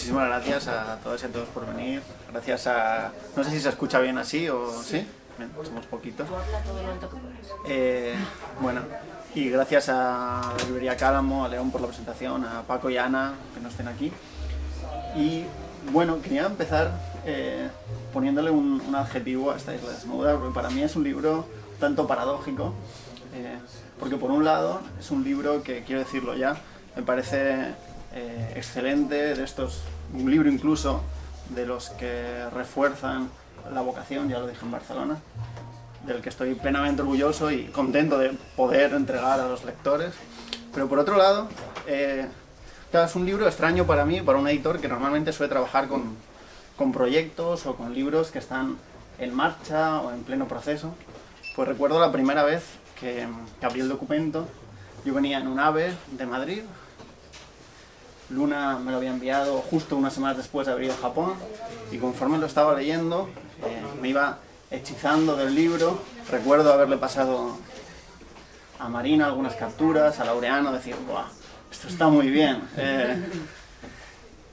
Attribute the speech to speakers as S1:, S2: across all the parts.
S1: muchísimas gracias a todos y a todos por venir. Gracias a... No sé si se escucha bien así o... ¿Sí? Bien, somos poquitos. Bueno, y gracias a la librería Cálamo, a León por la presentación, a Paco y a Ana que no estén aquí. Y bueno, quería empezar poniéndole un adjetivo a esta Isla Desnuda, porque para mí es un libro tanto paradójico, porque por un lado es un libro que, quiero decirlo ya, me parece excelente, un libro incluso de los que refuerzan la vocación, ya lo dije en Barcelona, del que estoy plenamente orgulloso y contento de poder entregar a los lectores. Pero por otro lado, claro, es un libro extraño para mí, para un editor que normalmente suele trabajar con proyectos o con libros que están en marcha o en pleno proceso. Pues recuerdo la primera vez que abrí el documento. Yo venía en un AVE de Madrid. Luna me lo había enviado justo unas semanas después de haber ido a Japón, y conforme lo estaba leyendo me iba hechizando del libro. Recuerdo haberle pasado a Marina algunas capturas, a Laureano, decir, ¡buah, esto está muy bien!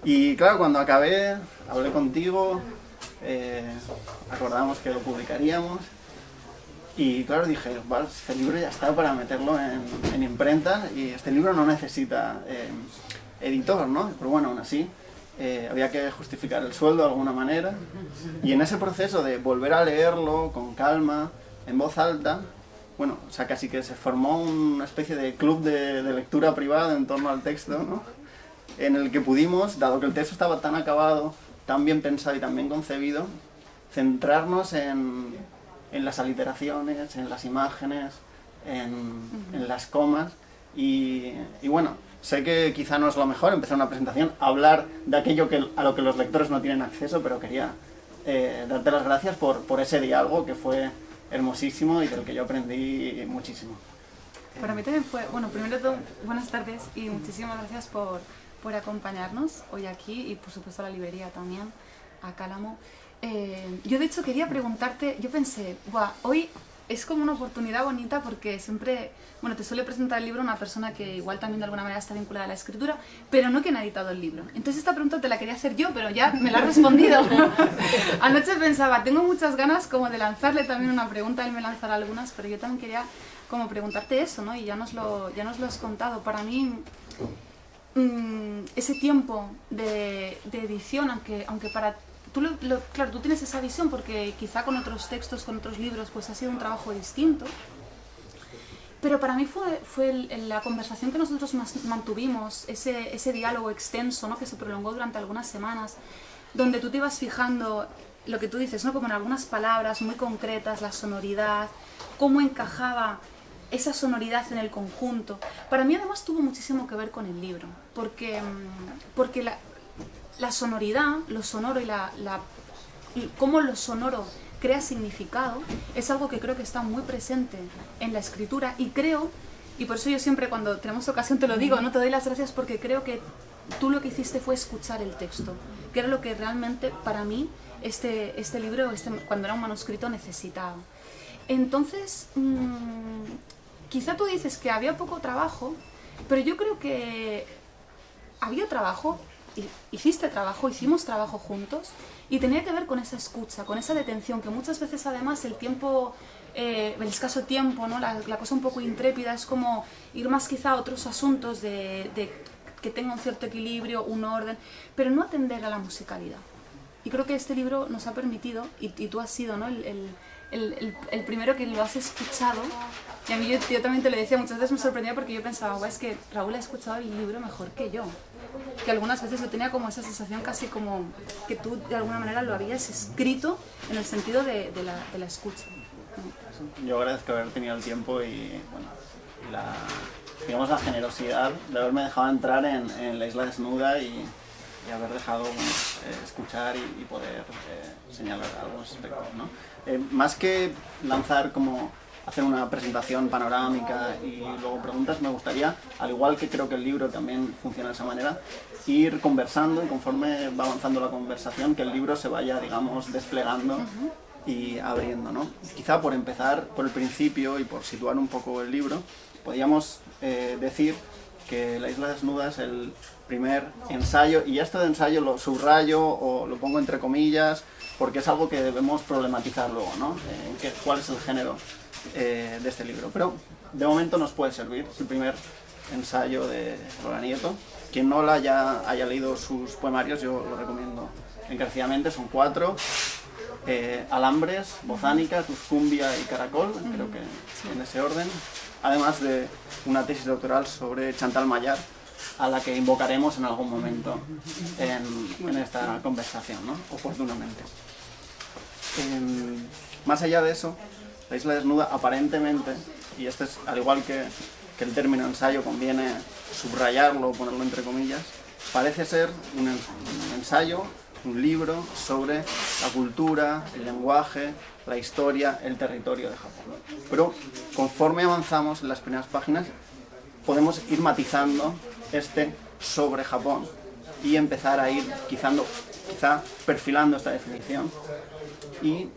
S1: Y claro, cuando acabé, hablé contigo, acordamos que lo publicaríamos, y claro, dije, vale, este libro ya está para meterlo en imprenta, y este libro no necesita editor, ¿no? Pero bueno, aún así, había que justificar el sueldo de alguna manera, y en ese proceso de volver a leerlo con calma, en voz alta, bueno, o sea, casi que se formó una especie de club de lectura privada en torno al texto, ¿no? En el que pudimos, dado que el texto estaba tan acabado, tan bien pensado y tan bien concebido, centrarnos en las aliteraciones, en las imágenes, en las comas, y bueno, sé que quizá no es lo mejor empezar una presentación, hablar de aquello a lo que los lectores no tienen acceso, pero quería darte las gracias por ese diálogo que fue hermosísimo y del que yo aprendí muchísimo.
S2: Para mí también fue, bueno, primero de todo, buenas tardes y muchísimas gracias por acompañarnos hoy aquí, y por supuesto a la librería también, a Cálamo. Yo de hecho quería preguntarte, yo pensé, guau, hoy es como una oportunidad bonita porque siempre, bueno, te suele presentar el libro una persona que igual también de alguna manera está vinculada a la escritura, pero no quien ha editado el libro. Entonces esta pregunta te la quería hacer yo, pero ya me la has respondido. Anoche pensaba, tengo muchas ganas como de lanzarle también una pregunta, él me lanzará algunas, pero yo también quería como preguntarte eso, ¿no? Y ya nos lo has contado. Para mí, ese tiempo de edición, aunque para... claro, tú tienes esa visión porque quizá con otros textos, con otros libros, pues ha sido un trabajo distinto. Pero para mí fue la conversación que nosotros mantuvimos, ese diálogo extenso, ¿no? Que se prolongó durante algunas semanas, donde tú te ibas fijando lo que tú dices, ¿no? Como en algunas palabras muy concretas, la sonoridad, cómo encajaba esa sonoridad en el conjunto. Para mí además tuvo muchísimo que ver con el libro, porque la sonoridad, lo sonoro y cómo lo sonoro crea significado es algo que creo que está muy presente en la escritura, y creo, y por eso yo siempre cuando tenemos ocasión te lo digo, ¿no? Te doy las gracias porque creo que tú lo que hiciste fue escuchar el texto, que era lo que realmente para mí este libro, cuando era un manuscrito, necesitaba. Entonces, quizá tú dices que había poco trabajo, pero yo creo que había trabajo. Hiciste trabajo, hicimos trabajo juntos, y tenía que ver con esa escucha, con esa detención, que muchas veces además el tiempo, el escaso tiempo, ¿no? la cosa un poco intrépida es como ir más quizá a otros asuntos de que tenga un cierto equilibrio, un orden, pero no atender a la musicalidad. Y creo que este libro nos ha permitido, y tú has sido, ¿no? el primero que lo has escuchado. Y a mí yo también te lo decía, muchas veces me sorprendía porque yo pensaba, es que Raúl ha escuchado el libro mejor que yo. Que algunas veces yo tenía como esa sensación casi como que tú de alguna manera lo habías escrito en el sentido de la escucha.
S1: Yo agradezco haber tenido el tiempo y bueno, la generosidad de haberme dejado entrar en la Isla Desnuda y haber dejado escuchar y poder señalar algunos aspectos, ¿no? Más que lanzar como hacer una presentación panorámica y luego preguntas, me gustaría, al igual que creo que el libro también funciona de esa manera, ir conversando, y conforme va avanzando la conversación, que el libro se vaya, digamos, desplegando y abriendo, ¿no? Quizá por empezar por el principio y por situar un poco el libro, podríamos decir que La Isla Desnuda es el primer ensayo, y esto de ensayo lo subrayo o lo pongo entre comillas, porque es algo que debemos problematizar luego, ¿no? ¿Cuál es el género de este libro? Pero de momento nos puede servir, es el primer ensayo de Lola Nieto. Quien no haya leído sus poemarios, yo lo recomiendo encarecidamente, son 4. Alambres, Bozánica, Cuscumbia y Caracol, creo que en ese orden, además de una tesis doctoral sobre Chantal Mayar, a la que invocaremos en algún momento en esta conversación, ¿no? Oportunamente. Más allá de eso, La isla desnuda aparentemente, y este es al igual que el término ensayo conviene subrayarlo o ponerlo entre comillas, parece ser un ensayo, un libro sobre la cultura, el lenguaje, la historia, el territorio de Japón. Pero conforme avanzamos en las primeras páginas, podemos ir matizando este sobre Japón y empezar a ir quizá perfilando esta definición y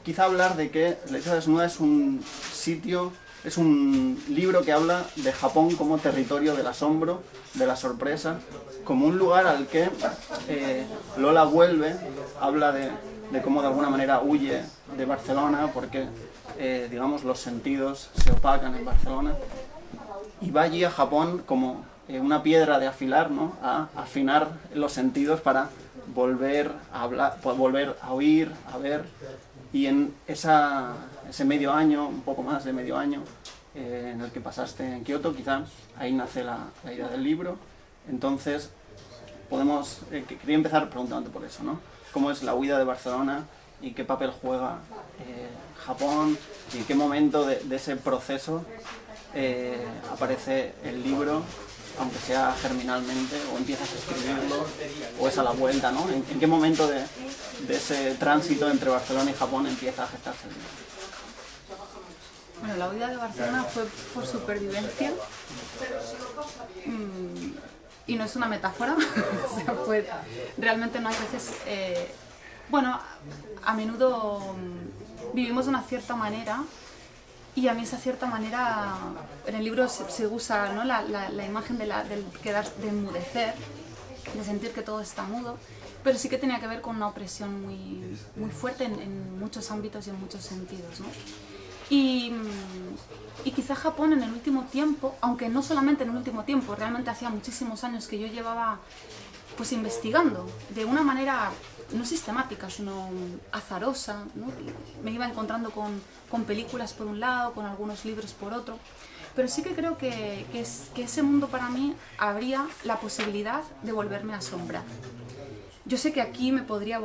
S1: quizá hablar de que La isla desnuda es un sitio, es un libro que habla de Japón como territorio del asombro, de la sorpresa, como un lugar al que Lola vuelve, habla de cómo de alguna manera huye de Barcelona porque, digamos, los sentidos se opacan en Barcelona, y va allí a Japón como una piedra de afilar, ¿no? A afinar los sentidos para volver a hablar, volver a oír, a ver, y en ese medio año, un poco más de medio año, en el que pasaste en Kioto, quizá ahí nace la idea del libro. Entonces, quería empezar preguntándote por eso, ¿no? ¿Cómo es la huida de Barcelona y qué papel juega Japón y en qué momento de ese proceso aparece el libro, aunque sea germinalmente, o empiezas a escribirlo, o es a la vuelta, ¿no? ¿En qué momento de ese tránsito entre Barcelona y Japón empieza a gestarse el libro?
S2: Bueno, la huida de Barcelona fue por supervivencia. Y no es una metáfora, o sea, realmente no hay veces, bueno, a menudo vivimos de una cierta manera, y a mí esa cierta manera, en el libro se usa, ¿no? la imagen de enmudecer, de sentir que todo está mudo, pero sí que tenía que ver con una opresión muy fuerte en muchos ámbitos y en muchos sentidos, ¿no? Y quizá Japón en el último tiempo, aunque no solamente en el último tiempo, realmente hacía muchísimos años que yo llevaba pues investigando de una manera no sistemática, sino azarosa, ¿no? Me iba encontrando con películas por un lado, con algunos libros por otro, pero sí que creo que ese mundo para mí abría la posibilidad de volverme a asombrar. Yo sé que aquí me podría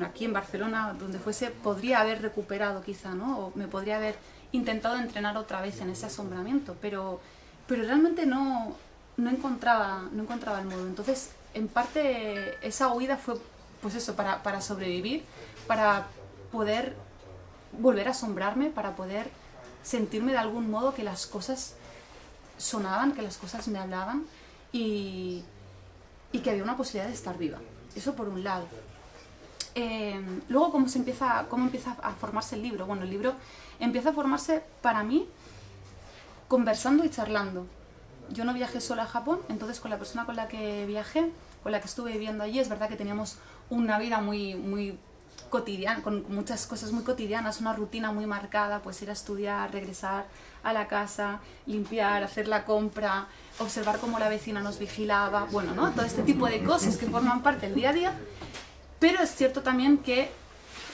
S2: aquí en Barcelona, donde fuese, podría haber recuperado quizá, ¿no? O me podría haber intentado entrenar otra vez en ese asombramiento, pero realmente no encontraba el modo. Entonces, en parte, esa huida fue, pues eso, para sobrevivir, para poder volver a asombrarme, para poder sentirme de algún modo que las cosas sonaban, que las cosas me hablaban y que había una posibilidad de estar viva. Eso por un lado. Luego, ¿cómo empieza a formarse el libro? Bueno, el libro empieza a formarse para mí conversando y charlando. Yo no viajé sola a Japón, entonces con la persona con la que viajé, con la que estuve viviendo allí, es verdad que teníamos una vida muy cotidiana, con muchas cosas muy cotidianas, una rutina muy marcada, pues ir a estudiar, regresar a la casa, limpiar, hacer la compra, observar cómo la vecina nos vigilaba, bueno, ¿no? Todo este tipo de cosas que forman parte del día a día, pero es cierto también que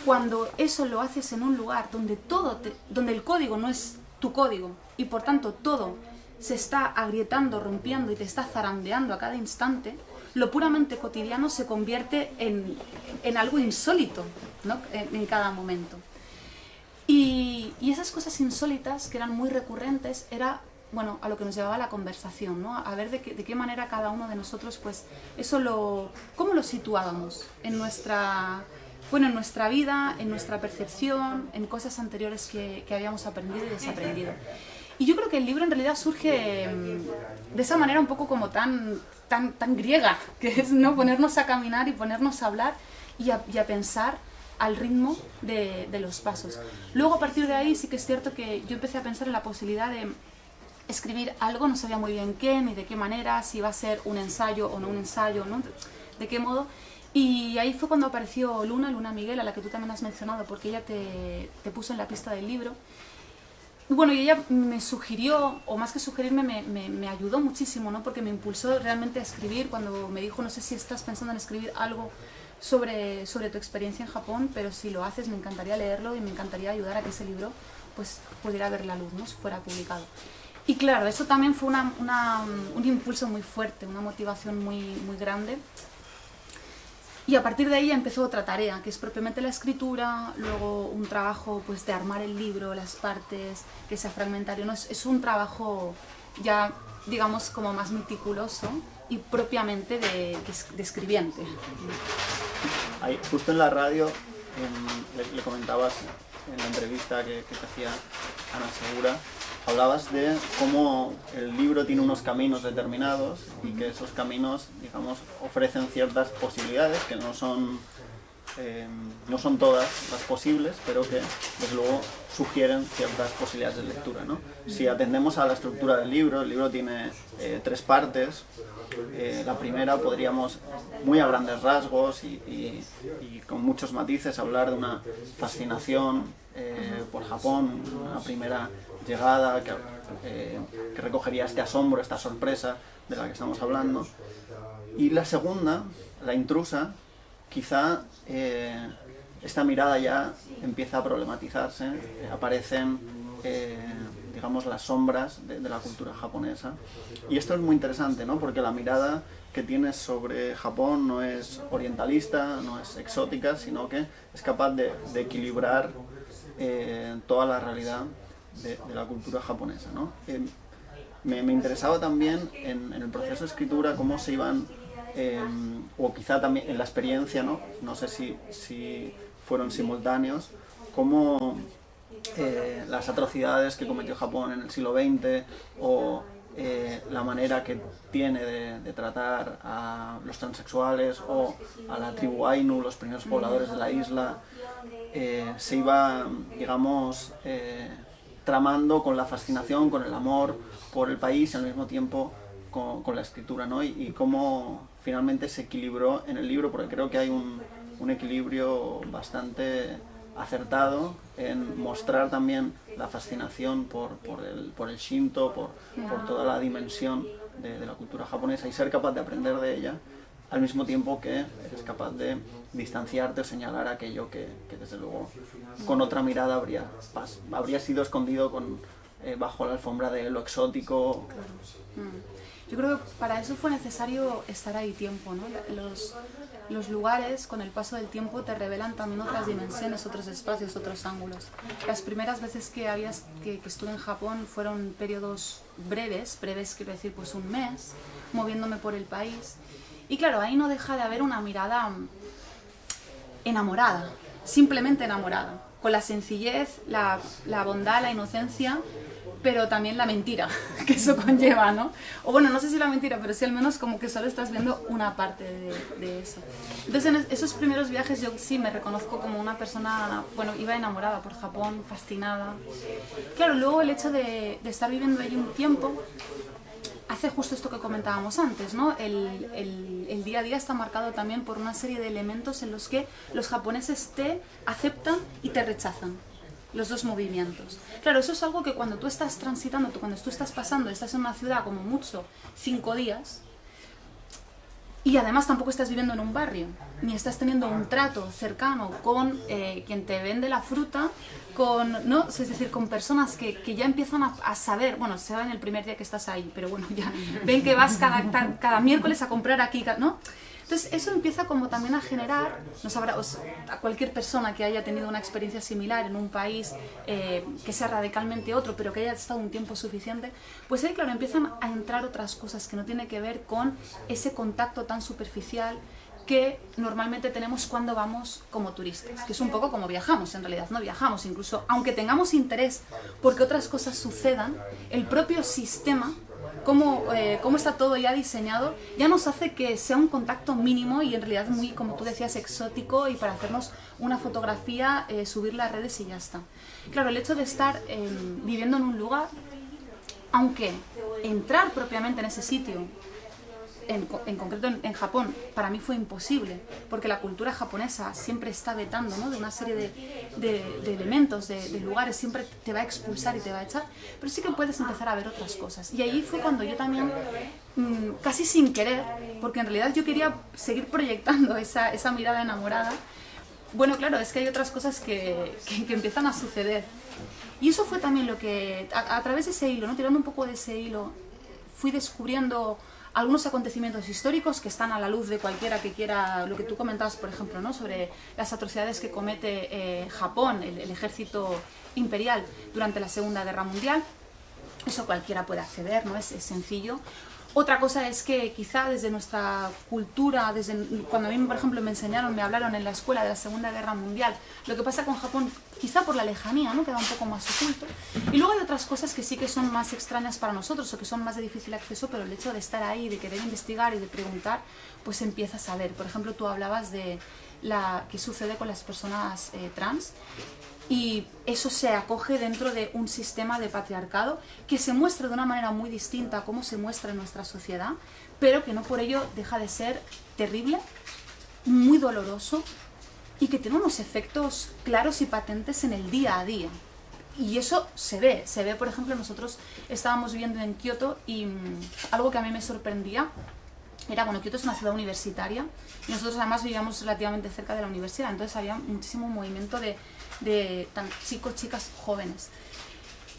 S2: cuando eso lo haces en un lugar donde el código no es tu código y por tanto todo se está agrietando, rompiendo y te está zarandeando a cada instante, lo puramente cotidiano se convierte en algo insólito, ¿no? En cada momento. Y esas cosas insólitas, que eran muy recurrentes, era, bueno, a lo que nos llevaba la conversación, ¿no? A ver de qué manera cada uno de nosotros, pues, cómo lo situábamos en nuestra vida, en nuestra percepción, en cosas anteriores que habíamos aprendido y desaprendido. Y yo creo que el libro en realidad surge de esa manera un poco como tan griega, que es, ¿no? Ponernos a caminar y ponernos a hablar y a pensar al ritmo de los pasos. Luego, a partir de ahí, sí que es cierto que yo empecé a pensar en la posibilidad escribir algo, no sabía muy bien qué, ni de qué manera, si iba a ser un ensayo o no un ensayo, ¿no? De qué modo. Y ahí fue cuando apareció Luna Miguel, a la que tú también has mencionado, porque ella te puso en la pista del libro. Bueno, y ella me sugirió, o más que sugerirme, me ayudó muchísimo, ¿no? Porque me impulsó realmente a escribir cuando me dijo, no sé si estás pensando en escribir algo sobre tu experiencia en Japón, pero si lo haces me encantaría leerlo y me encantaría ayudar a que ese libro pues, pudiera ver la luz, ¿no? Si fuera publicado. Y claro, eso también fue un impulso muy fuerte, una motivación muy grande. Y a partir de ahí empezó otra tarea, que es propiamente la escritura, luego un trabajo pues, de armar el libro, las partes, que sea fragmentario. ¿No? Es un trabajo ya, digamos, como más meticuloso y propiamente de escribiente.
S1: Ahí, justo en la radio le comentabas en la entrevista que te hacía Ana Segura, hablabas de cómo el libro tiene unos caminos determinados y que esos caminos, digamos, ofrecen ciertas posibilidades que no son todas las posibles, pero que desde luego sugieren ciertas posibilidades de lectura, ¿no? Si atendemos a la estructura del libro, el libro tiene 3 partes. La primera podríamos, muy a grandes rasgos y con muchos matices, hablar de una fascinación por Japón, una primera llegada que recogería este asombro, esta sorpresa de la que estamos hablando. Y la segunda, la intrusa, quizá esta mirada ya empieza a problematizarse, aparecen digamos las sombras de la cultura japonesa. Y esto es muy interesante, ¿no? Porque la mirada que tienes sobre Japón no es orientalista, no es exótica, sino que es capaz de equilibrar toda la realidad de la cultura japonesa, ¿no? Me interesaba también en el proceso de escritura cómo se iban, o quizá también en la experiencia, no sé si fueron simultáneos, cómo las atrocidades que cometió Japón en el siglo XX o la manera que tiene de tratar a los transexuales o a la tribu Ainu, los primeros pobladores de la isla, se iba, digamos, tramando con la fascinación, con el amor por el país y al mismo tiempo con la escritura, ¿no? Y cómo finalmente se equilibró en el libro, porque creo que hay un equilibrio bastante acertado en mostrar también la fascinación por el Shinto, por toda la dimensión de la cultura japonesa y ser capaz de aprender de ella, al mismo tiempo que eres capaz de distanciarte o señalar aquello que desde luego con otra mirada habría sido escondido bajo la alfombra de lo exótico.
S2: Yo creo que para eso fue necesario estar ahí tiempo, ¿no? Los lugares, con el paso del tiempo, te revelan también otras dimensiones, otros espacios, otros ángulos. Las primeras veces que estuve en Japón fueron periodos breves quiero decir pues un mes, moviéndome por el país. Y claro, ahí no deja de haber una mirada enamorada, simplemente enamorada, con la sencillez, la bondad, la inocencia, pero también la mentira que eso conlleva, ¿no? O bueno, no sé si la mentira, pero sí al menos como que solo estás viendo una parte de eso. Entonces en esos primeros viajes yo sí me reconozco como una persona, bueno, iba enamorada por Japón, fascinada. Claro, luego el hecho de estar viviendo allí un tiempo hace justo esto que comentábamos antes, ¿no? El día a día está marcado también por una serie de elementos en los que los japoneses te aceptan y te rechazan. Los dos movimientos. Claro, eso es algo que cuando tú estás transitando, cuando tú estás pasando, estás en una ciudad como mucho 5 días y además tampoco estás viviendo en un barrio, ni estás teniendo un trato cercano con quien te vende la fruta, ¿no? Es decir, con personas que ya empiezan a saber, bueno, se saben el primer día que estás ahí, pero bueno, ya ven que vas cada miércoles a comprar aquí, ¿no? Entonces eso empieza como también a generar, a cualquier persona que haya tenido una experiencia similar en un país que sea radicalmente otro, pero que haya estado un tiempo suficiente, pues ahí claro empiezan a entrar otras cosas que no tienen que ver con ese contacto tan superficial que normalmente tenemos cuando vamos como turistas, que es un poco como viajamos en realidad, no viajamos incluso, aunque tengamos interés porque otras cosas sucedan, el propio sistema, cómo está todo ya diseñado, ya nos hace que sea un contacto mínimo y en realidad muy, como tú decías, exótico y para hacernos una fotografía, subirla a redes y ya está. Claro, el hecho de estar viviendo en un lugar Aunque entrar propiamente en ese sitio, en concreto en Japón, para mí fue imposible, porque la cultura japonesa siempre está vetando, ¿no?, de una serie de elementos, de lugares, siempre te va a expulsar y te va a echar, pero sí que puedes empezar a ver otras cosas. Y ahí fue cuando yo también, casi sin querer, porque en realidad yo quería seguir proyectando esa mirada enamorada, bueno, claro, es que hay otras cosas que empiezan a suceder. Y eso fue también lo que, a través de ese hilo, ¿no?, tirando un poco de ese hilo, fui descubriendo algunos acontecimientos históricos que están a la luz de cualquiera que quiera, lo que tú comentabas, por ejemplo, ¿no?, sobre las atrocidades que comete Japón, el ejército imperial durante la Segunda Guerra Mundial. Eso cualquiera puede acceder, ¿no?, es sencillo. Otra cosa es que quizá desde nuestra cultura, desde cuando a mí, por ejemplo, me hablaron en la escuela de la Segunda Guerra Mundial, lo que pasa con Japón, quizá por la lejanía, ¿no?, queda un poco más oculto. Y luego hay otras cosas que sí que son más extrañas para nosotros o que son más de difícil acceso, pero el hecho de estar ahí, de querer investigar y de preguntar, pues empiezas a ver. Por ejemplo, tú hablabas de qué sucede con las personas trans. Y eso se acoge dentro de un sistema de patriarcado que se muestra de una manera muy distinta a cómo se muestra en nuestra sociedad, pero que no por ello deja de ser terrible, muy doloroso y que tiene unos efectos claros y patentes en el día a día. Y eso se ve, por ejemplo, nosotros estábamos viviendo en Kioto y algo que a mí me sorprendía era, bueno, Kioto es una ciudad universitaria y nosotros además vivíamos relativamente cerca de la universidad, entonces había muchísimo movimiento de chicos, chicas jóvenes.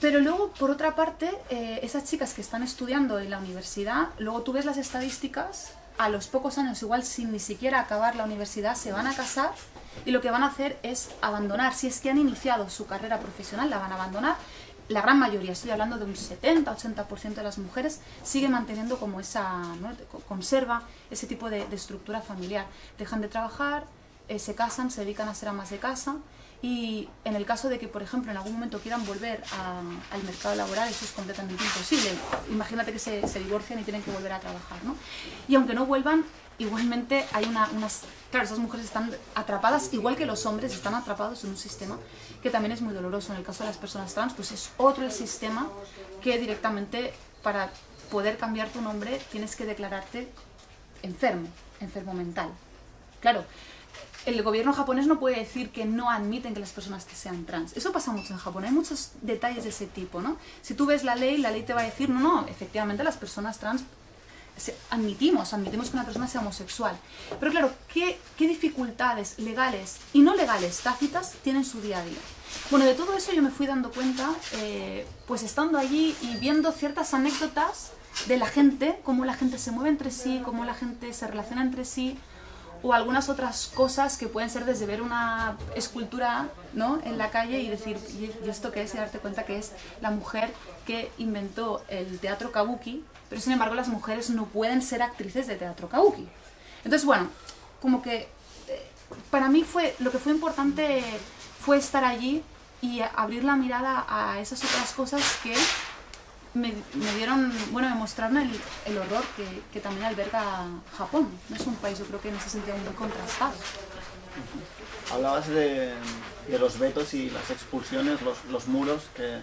S2: Pero luego, por otra parte, esas chicas que están estudiando en la universidad, luego tú ves las estadísticas, a los pocos años, igual sin ni siquiera acabar la universidad, se van a casar y lo que van a hacer es abandonar. Si es que han iniciado su carrera profesional, la van a abandonar. La gran mayoría, estoy hablando de un 70-80% de las mujeres, sigue manteniendo como esa, ¿no?, conserva ese tipo de estructura familiar. Dejan de trabajar, se casan, se dedican a ser amas de casa. Y en el caso de que, por ejemplo, en algún momento quieran volver al mercado laboral, eso es completamente imposible. Imagínate que se divorcian y tienen que volver a trabajar, ¿no? Y aunque no vuelvan, igualmente hay unas... Claro, esas mujeres están atrapadas, igual que los hombres, están atrapados en un sistema que también es muy doloroso. En el caso de las personas trans, pues es otro el sistema que directamente, para poder cambiar tu nombre, tienes que declararte enfermo mental. Claro, el gobierno japonés no puede decir que no admiten que las personas que sean trans. Eso pasa mucho en Japón, hay muchos detalles de ese tipo, ¿no? Si tú ves la ley te va a decir, no, efectivamente las personas trans admitimos que una persona sea homosexual. Pero claro, ¿qué dificultades legales y no legales, tácitas, tienen su día a día? Bueno, de todo eso yo me fui dando cuenta, pues estando allí y viendo ciertas anécdotas de la gente, cómo la gente se mueve entre sí, cómo la gente se relaciona entre sí, o algunas otras cosas que pueden ser desde ver una escultura, ¿no?, en la calle y decir, ¿y esto qué es? Y darte cuenta que es la mujer que inventó el teatro kabuki, pero sin embargo las mujeres no pueden ser actrices de teatro kabuki. Entonces, bueno, como que para mí lo que fue importante fue estar allí y abrir la mirada a esas otras cosas que me mostraron el horror que también alberga Japón. No es un país, yo creo que en ese sentido muy contrastado.
S1: Hablabas de los vetos y las expulsiones, los muros que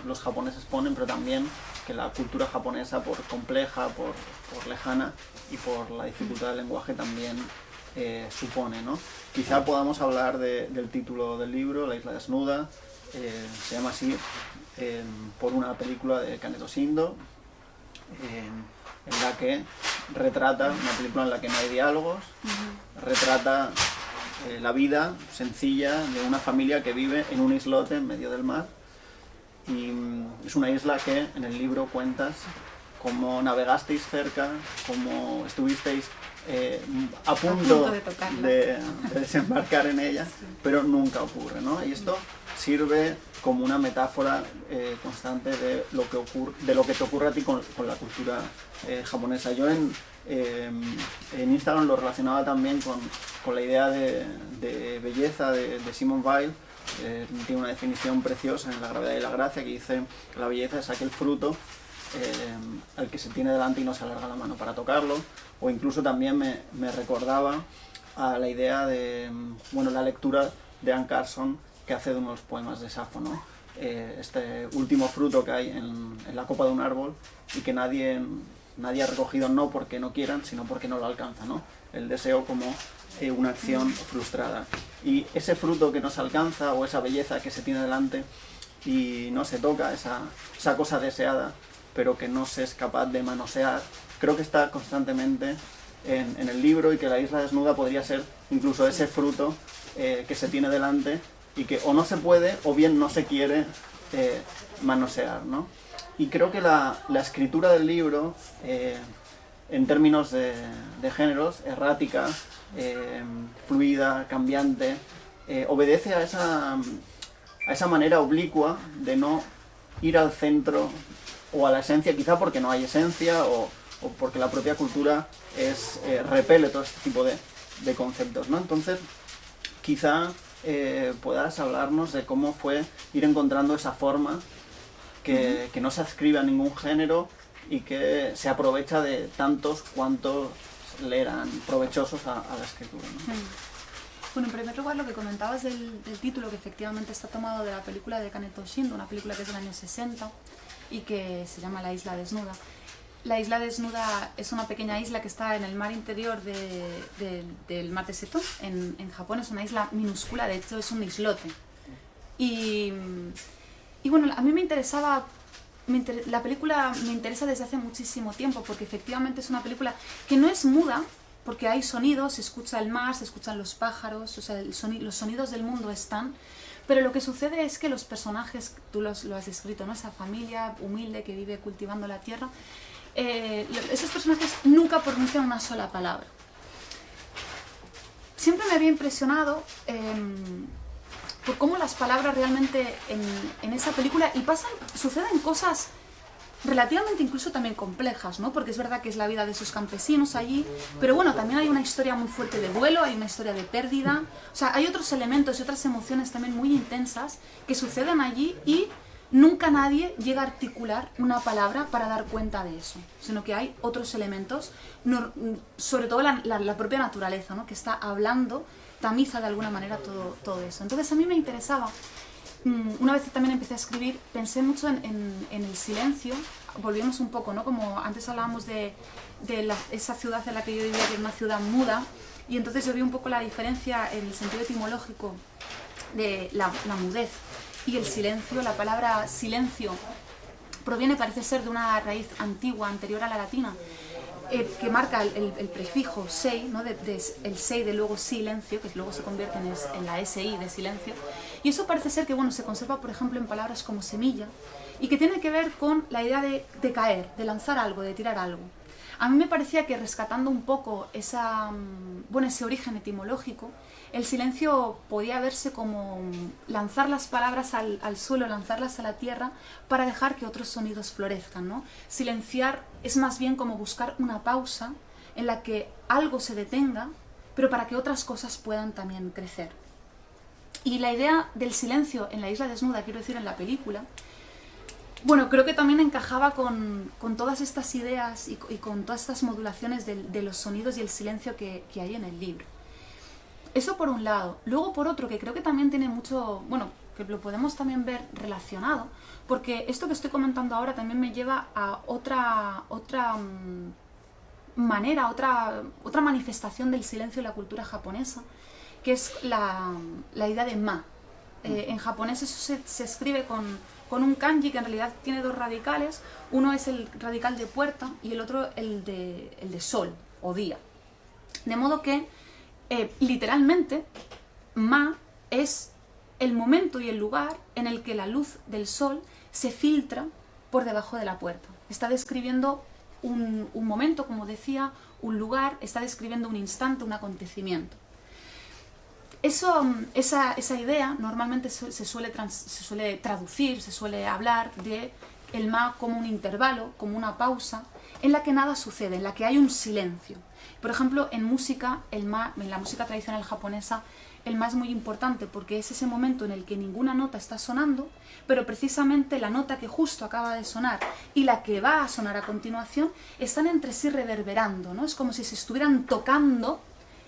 S1: los japoneses ponen, pero también que la cultura japonesa, por compleja, por lejana y por la dificultad del lenguaje, también supone, ¿no? Quizá podamos hablar del título del libro, La isla desnuda. Se llama así por una película de Kaneto Shindo, en la que retrata, una película en la que no hay diálogos, retrata la vida sencilla de una familia que vive en un islote en medio del mar. Y es una isla que en el libro cuentas cómo navegasteis cerca, cómo estuvisteis a punto de desembarcar en ella, sí, pero nunca ocurre, ¿no? Y esto sirve como una metáfora constante de lo que te ocurre a ti con la cultura japonesa. Yo en Instagram lo relacionaba también con la idea de belleza de Simone Weil. Tiene una definición preciosa en La gravedad y la gracia que dice: la belleza es aquel fruto al que se tiene delante y no se alarga la mano para tocarlo. O incluso también me recordaba a la idea de la lectura de Anne Carson que hace de unos poemas de Safo, ¿no? este último fruto que hay en la copa de un árbol y que nadie ha recogido, no porque no quieran, sino porque no lo alcanza, ¿no? El deseo como una acción frustrada. Y ese fruto que no se alcanza, o esa belleza que se tiene delante y no se toca, esa cosa deseada, pero que no se es capaz de manosear, creo que está constantemente en el libro, y que la isla desnuda podría ser incluso ese fruto que se tiene delante y que o no se puede o bien no se quiere manosear, ¿no? Y creo que la escritura del libro, en términos de géneros, errática, fluida, cambiante, obedece a esa manera oblicua de no ir al centro o a la esencia, quizá porque no hay esencia o porque la propia cultura repele todo este tipo de conceptos, ¿no? Entonces, quizá puedas hablarnos de cómo fue ir encontrando esa forma que no se adscribe a ningún género y que se aprovecha de tantos cuantos le eran provechosos a la escritura, ¿no?
S2: Bueno, en primer lugar, lo que comentabas del título, que efectivamente está tomado de la película de Kaneto Shindo, una película que es del año 60 y que se llama La Isla Desnuda. La Isla Desnuda es una pequeña isla que está en el mar interior del mar de Seto, en Japón. Es una isla minúscula, de hecho es un islote. Y bueno, a mí me interesaba... la película me interesa desde hace muchísimo tiempo, porque efectivamente es una película que no es muda, porque hay sonidos, se escucha el mar, se escuchan los pájaros, o sea, los sonidos del mundo están, pero lo que sucede es que los personajes, tú lo has descrito, ¿no? Esa familia humilde que vive cultivando la tierra, esos personajes nunca pronuncian una sola palabra. Siempre me había impresionado por cómo las palabras realmente en esa película, y suceden cosas relativamente incluso también complejas, ¿no? Porque es verdad que es la vida de esos campesinos allí, pero bueno, también hay una historia muy fuerte de duelo, hay una historia de pérdida, o sea, hay otros elementos y otras emociones también muy intensas que suceden allí, y nunca nadie llega a articular una palabra para dar cuenta de eso, sino que hay otros elementos, sobre todo la propia naturaleza, ¿no? Que está hablando, tamiza de alguna manera todo eso. Entonces a mí me interesaba, una vez que también empecé a escribir, pensé mucho en el silencio. Volvimos un poco, ¿no? Como antes hablábamos de esa ciudad en la que yo vivía, que era una ciudad muda, y entonces yo vi un poco la diferencia en el sentido etimológico de la mudez y el silencio. La palabra silencio proviene, parece ser, de una raíz antigua, anterior a la latina, que marca el prefijo sei, ¿no? El sei de luego silencio, que luego se convierte en la SI de silencio, y eso parece ser que, bueno, se conserva, por ejemplo, en palabras como semilla, y que tiene que ver con la idea de caer, de lanzar algo, de tirar algo. A mí me parecía que, rescatando un poco ese origen etimológico, el silencio podía verse como lanzar las palabras al suelo, lanzarlas a la tierra para dejar que otros sonidos florezcan, ¿no? Silenciar es más bien como buscar una pausa en la que algo se detenga, pero para que otras cosas puedan también crecer. Y la idea del silencio en La Isla Desnuda, quiero decir, en la película, bueno, creo que también encajaba con todas estas ideas y con todas estas modulaciones de los sonidos y el silencio que hay en el libro. Eso por un lado. Luego por otro, que creo que también tiene mucho, bueno, que lo podemos también ver relacionado, porque esto que estoy comentando ahora también me lleva a otra manera, otra manifestación del silencio en la cultura japonesa, que es la idea de ma. En japonés eso se escribe con un kanji que en realidad tiene dos radicales. Uno es el radical de puerta y el otro el de sol o día. De modo que literalmente, ma es el momento y el lugar en el que la luz del sol se filtra por debajo de la puerta. Está describiendo un momento, como decía, un lugar, está describiendo un instante, un acontecimiento. Esa idea normalmente se suele traducir, se suele hablar de el ma como un intervalo, como una pausa, en la que nada sucede, en la que hay un silencio. Por ejemplo, en música, en la música tradicional japonesa, el ma es muy importante porque es ese momento en el que ninguna nota está sonando, pero precisamente la nota que justo acaba de sonar y la que va a sonar a continuación están entre sí reverberando, ¿no? Es como si se estuvieran tocando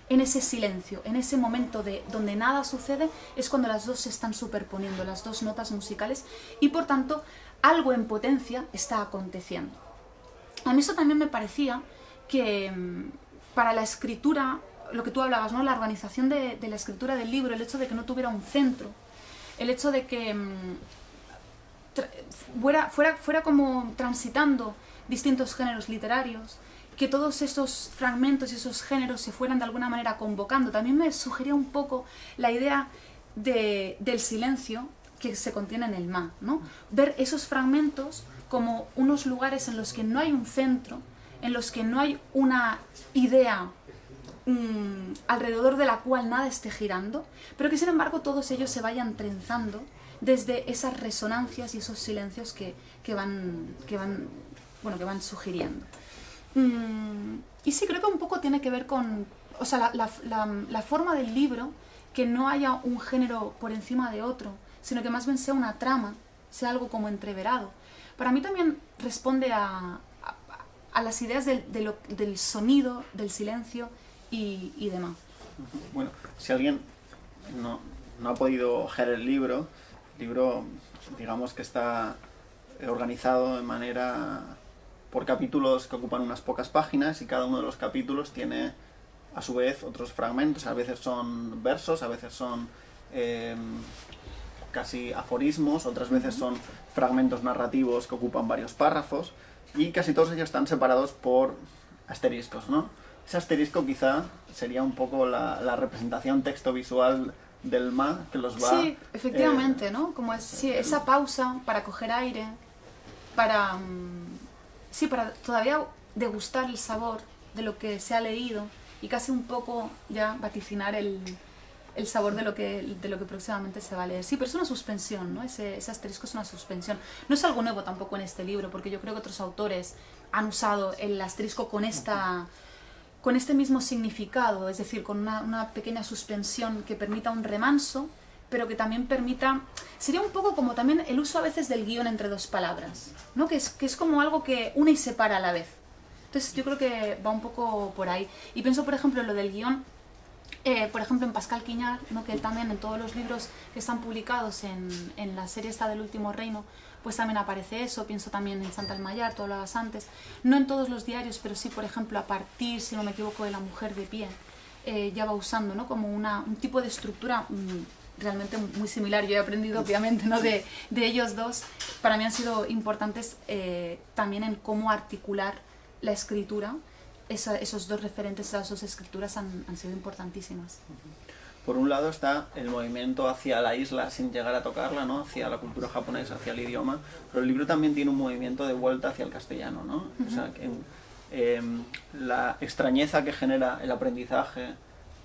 S2: en ese silencio, en ese momento donde nada sucede, es cuando las dos se están superponiendo, las dos notas musicales, y por tanto algo en potencia está aconteciendo. A mí eso también me parecía que para la escritura, lo que tú hablabas, ¿no? La organización de la escritura del libro, el hecho de que no tuviera un centro, el hecho de que fuera como transitando distintos géneros literarios, que todos esos fragmentos y esos géneros se fueran de alguna manera convocando. También me sugería un poco la idea del silencio que se contiene en el Ma, ¿no? Ver esos fragmentos como unos lugares en los que no hay un centro, en los que no hay una idea alrededor de la cual nada esté girando, pero que sin embargo todos ellos se vayan trenzando desde esas resonancias y esos silencios que van sugiriendo. Y sí, creo que un poco tiene que ver con, o sea, la forma del libro, que no haya un género por encima de otro, sino que más bien sea una trama, sea algo como entreverado. Para mí también responde a las ideas del sonido, del silencio y demás.
S1: Bueno, si alguien no ha podido ojear el libro, digamos que está organizado de manera por capítulos que ocupan unas pocas páginas, y cada uno de los capítulos tiene a su vez otros fragmentos. A veces son versos, a veces son casi aforismos, otras veces son fragmentos narrativos que ocupan varios párrafos, y casi todos ellos están separados por asteriscos, ¿no? Ese asterisco quizá sería un poco la representación texto-visual del Ma, que los va...
S2: Sí, efectivamente, ¿no? Como esa pausa para coger aire, para todavía degustar el sabor de lo que se ha leído y casi un poco ya vaticinar el sabor de lo que próximamente se va a leer. Sí, pero es una suspensión, ¿no? Ese asterisco es una suspensión. No es algo nuevo tampoco en este libro, porque yo creo que otros autores han usado el asterisco con este mismo significado, es decir, con una pequeña suspensión que permita un remanso, pero que también permita... Sería un poco como también el uso a veces del guión entre dos palabras, ¿no? Que es como algo que une y separa a la vez. Entonces yo creo que va un poco por ahí. Y pienso, por ejemplo, en lo del guión, por ejemplo, en Pascal Quignard, ¿no? Que él también en todos los libros que están publicados en la serie esta del Último Reino, pues también aparece eso. Pienso también en Chantal Maillard, tú hablabas antes. No en todos los diarios, pero sí, por ejemplo, a partir, si no me equivoco, de La mujer de pie, ya va usando, ¿no? Como un tipo de estructura realmente muy similar. Yo he aprendido, obviamente, ¿no? de ellos dos. Para mí han sido importantes también en cómo articular la escritura. Esos dos referentes, esas dos escrituras han sido importantísimas.
S1: Por un lado está el movimiento hacia la isla sin llegar a tocarla, ¿no? Hacia la cultura japonesa, hacia el idioma, pero el libro también tiene un movimiento de vuelta hacia el castellano, ¿no? O sea, la extrañeza que genera el aprendizaje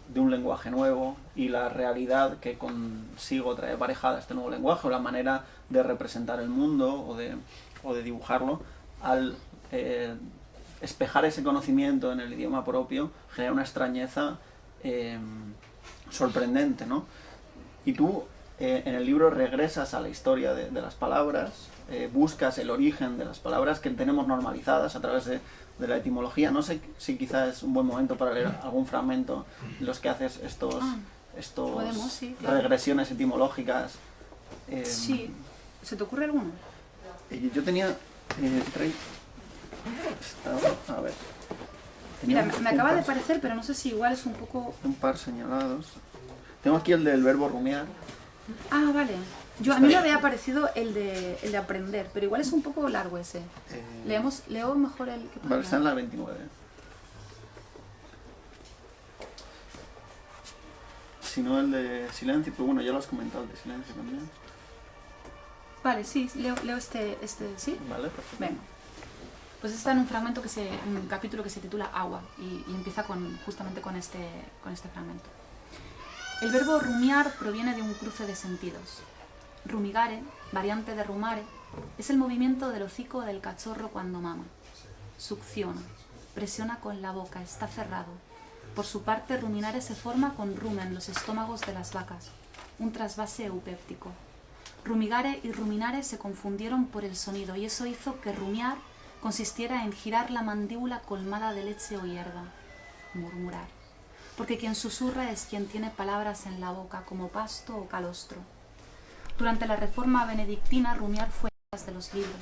S1: de un lenguaje nuevo y la realidad que consigo trae aparejada este nuevo lenguaje, o la manera de representar el mundo o de dibujarlo, al espejar ese conocimiento en el idioma propio, genera una extrañeza sorprendente, ¿no? Y tú en el libro regresas a la historia de las palabras, buscas el origen de las palabras que tenemos normalizadas a través de la etimología. No sé si quizás es un buen momento para leer algún fragmento en los que haces estos
S2: podemos, sí, claro.
S1: Regresiones etimológicas.
S2: Sí, ¿se te ocurre alguno?
S1: Yo tenía... a ver.
S2: Mira, me acaba de parecer, pero no sé si igual es un poco...
S1: Un par señalados. Tengo aquí el del verbo rumiar.
S2: Ah, vale. A mí me había parecido el de aprender, pero igual es un poco largo ese. Leo mejor el que...
S1: Vale, está en la 29. Si no, el de silencio, pero bueno, ya lo has comentado, el de silencio también.
S2: Vale, sí, leo este, ¿sí?
S1: Vale, perfecto.
S2: Venga. Pues está en un fragmento un capítulo que se titula Agua y empieza justamente con este fragmento. El verbo rumiar proviene de un cruce de sentidos. Rumigare, variante de rumare, es el movimiento del hocico del cachorro cuando mama. Succiona, presiona con la boca, está cerrado. Por su parte, ruminare se forma con rumen en los estómagos de las vacas, un trasvase eupéptico. Rumigare y ruminare se confundieron por el sonido y eso hizo que rumiar consistiera en girar la mandíbula colmada de leche o hierba, murmurar. porque quien susurra es quien tiene palabras en la boca, como pasto o calostro. Durante la Reforma benedictina, rumiar fue de los libros.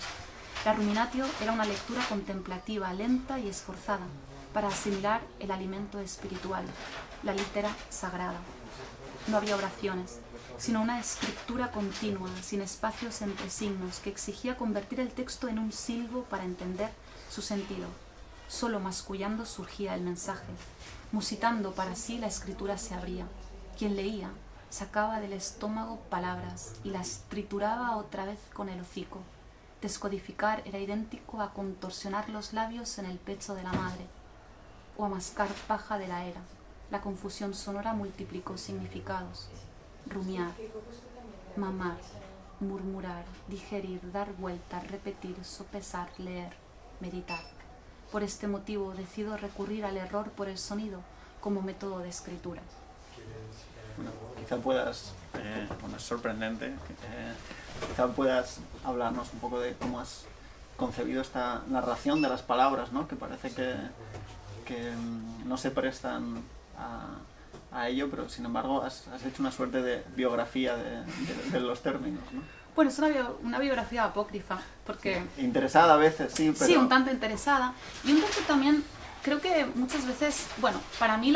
S2: La ruminatio era una lectura contemplativa, lenta y esforzada, para asimilar el alimento espiritual, la litera sagrada. No había oraciones, sino una escritura continua, sin espacios entre signos, que exigía convertir el texto en un silbo para entender su sentido. Solo mascullando surgía el mensaje. Musitando para sí, la escritura se abría. Quien leía sacaba del estómago palabras y las trituraba otra vez con el hocico. Descodificar era idéntico a contorsionar los labios en el pecho de la madre o a mascar paja de la era. La confusión sonora multiplicó significados. Rumiar, mamar, murmurar, digerir, dar vueltas, repetir, sopesar, leer, meditar. Por este motivo decido recurrir al error por el sonido como método de escritura.
S1: Bueno, quizá puedas, es sorprendente, quizá puedas hablarnos un poco de cómo has concebido esta narración de las palabras, ¿no? Que parece que no se prestan a ello, pero sin embargo has hecho una suerte de biografía de los términos, ¿no?
S2: Bueno, es una biografía apócrifa, porque...
S1: Interesada a veces, sí, pero...
S2: Sí, un tanto interesada. Y un tanto también, creo que muchas veces, bueno, para mí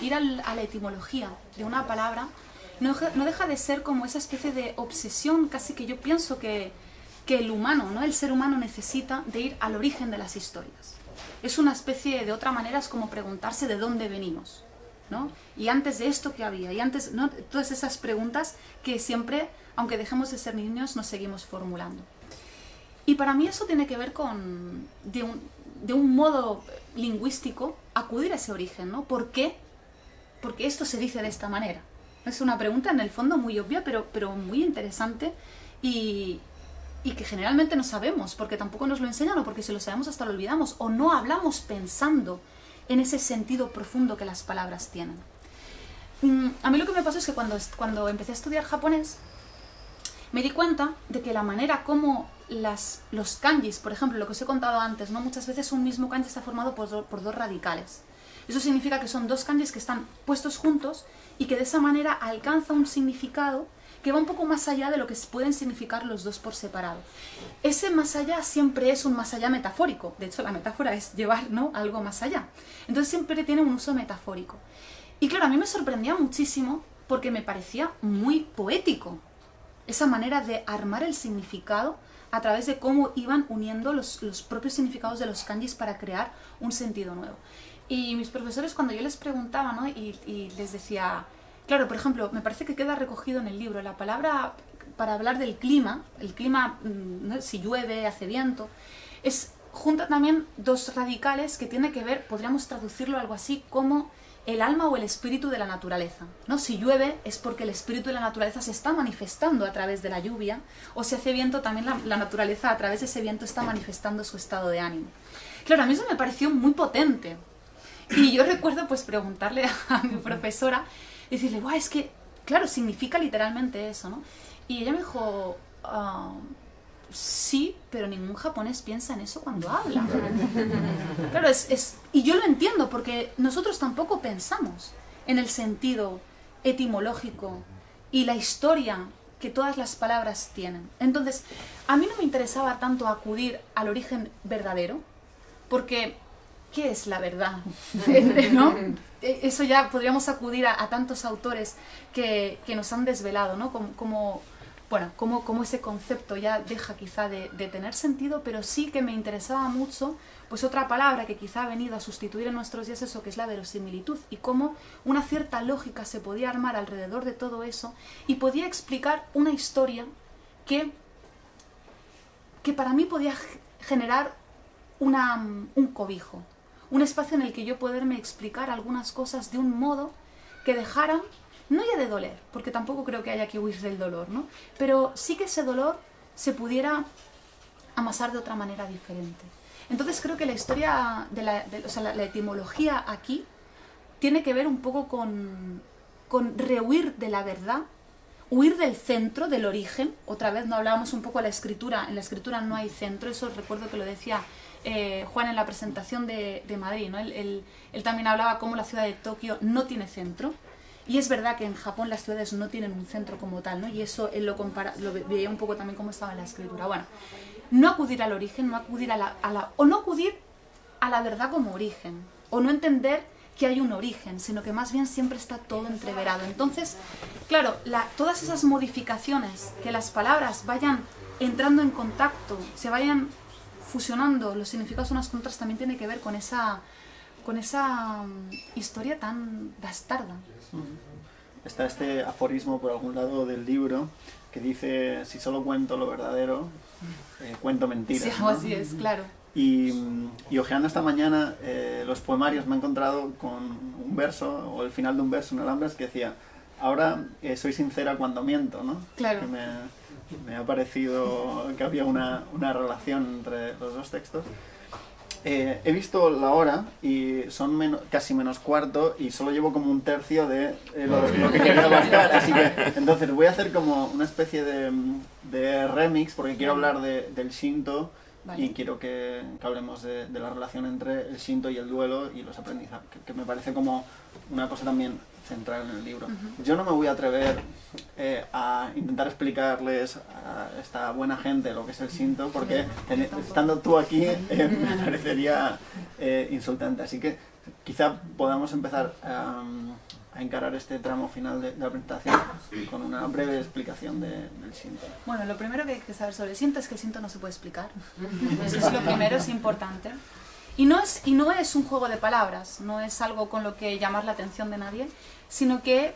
S2: ir a la etimología de una palabra no deja de ser como esa especie de obsesión, casi que yo pienso que el humano, ¿no? El ser humano necesita de ir al origen de las historias. Es una especie, de otra manera, es como preguntarse de dónde venimos, ¿no? Y antes de esto, ¿qué había? Y antes, ¿no? Todas esas preguntas que siempre, aunque dejemos de ser niños, nos seguimos formulando. Y para mí eso tiene que ver con, de un modo lingüístico, acudir a ese origen, ¿no? ¿Por qué? Porque esto se dice de esta manera. Es una pregunta en el fondo muy obvia, pero muy interesante y que generalmente no sabemos, porque tampoco nos lo enseñan, o porque si lo sabemos hasta lo olvidamos, o no hablamos pensando en ese sentido profundo que las palabras tienen. A mí lo que me pasó es que cuando empecé a estudiar japonés, me di cuenta de que la manera como los kanjis, por ejemplo, lo que os he contado antes, ¿no? Muchas veces un mismo kanji está formado por dos radicales. Eso significa que son dos kanjis que están puestos juntos y que de esa manera alcanza un significado que va un poco más allá de lo que pueden significar los dos por separado. Ese más allá siempre es un más allá metafórico. De hecho, la metáfora es llevar, ¿no?, algo más allá. Entonces siempre tiene un uso metafórico. Y claro, a mí me sorprendía muchísimo porque me parecía muy poético esa manera de armar el significado a través de cómo iban uniendo los propios significados de los kanjis para crear un sentido nuevo. Y mis profesores, cuando yo les preguntaba, ¿no?, y les decía... Claro, por ejemplo, me parece que queda recogido en el libro la palabra para hablar del clima, el clima, ¿no?, si llueve, hace viento, junta también dos radicales que tiene que ver, podríamos traducirlo algo así como el alma o el espíritu de la naturaleza, ¿no? Si llueve es porque el espíritu de la naturaleza se está manifestando a través de la lluvia, o si hace viento también la naturaleza a través de ese viento está manifestando su estado de ánimo. Claro, a mí eso me pareció muy potente. Y yo recuerdo pues preguntarle a mi profesora, decirle, guau, es que, claro, significa literalmente eso, ¿no? Y ella me dijo, sí, pero ningún japonés piensa en eso cuando habla. Claro, y yo lo entiendo, porque nosotros tampoco pensamos en el sentido etimológico y la historia que todas las palabras tienen. Entonces, a mí no me interesaba tanto acudir al origen verdadero, porque... ¿qué es la verdad? ¿No? Eso ya podríamos acudir a tantos autores que nos han desvelado, ¿no? Como ese concepto ya deja quizá de tener sentido, pero sí que me interesaba mucho pues otra palabra que quizá ha venido a sustituir en nuestros días eso, que es la verosimilitud, y cómo una cierta lógica se podía armar alrededor de todo eso y podía explicar una historia que para mí podía generar un cobijo. Un espacio en el que yo poderme explicar algunas cosas de un modo que dejaran, no ya de doler, porque tampoco creo que haya que huir del dolor, ¿no? Pero sí que ese dolor se pudiera amasar de otra manera diferente. Entonces creo que la historia, la etimología aquí tiene que ver un poco con rehuir de la verdad, huir del centro, del origen. Otra vez no hablábamos un poco de la escritura, en la escritura no hay centro, eso recuerdo que lo decía Juan en la presentación de Madrid, ¿no? Él también hablaba cómo la ciudad de Tokio no tiene centro. Y es verdad que en Japón las ciudades no tienen un centro como tal, ¿no? Y eso él lo veía un poco también cómo estaba en la escritura. Bueno, no acudir al origen, no acudir o no acudir a la verdad como origen, o no entender que hay un origen, sino que más bien siempre está todo entreverado. Entonces, claro, todas esas modificaciones, que las palabras vayan entrando en contacto, se vayan fusionando los significados unas con otras, también tiene que ver con esa historia tan bastarda.
S1: Está este aforismo por algún lado del libro que dice: si solo cuento lo verdadero, cuento mentiras.
S2: Sí,
S1: ¿no?
S2: así es, claro.
S1: Y hojeando esta mañana los poemarios me he encontrado con un verso, o el final de un verso en Alhambras, que decía: ahora soy sincera cuando miento, ¿no?
S2: Claro.
S1: Que me ha parecido que había una relación entre los dos textos. He visto la hora y son casi menos cuarto y solo llevo como un tercio de lo que quería abarcar, así que entonces voy a hacer como una especie de remix porque quiero hablar del Shinto. Vale. Y quiero que hablemos de la relación entre el Shinto y el duelo y los aprendizajes, que me parece como una cosa también central en el libro. Yo no me voy a atrever a intentar explicarles a esta buena gente lo que es el Shinto, porque estando tú aquí me parecería insultante. Así que quizá podamos empezar a encarar este tramo final de la presentación con una breve explicación del Shinto.
S2: Bueno, lo primero que hay que saber sobre el Shinto es que el Shinto no se puede explicar. Eso es lo primero, es importante. Y no es un juego de palabras, no es algo con lo que llamar la atención de nadie, sino que,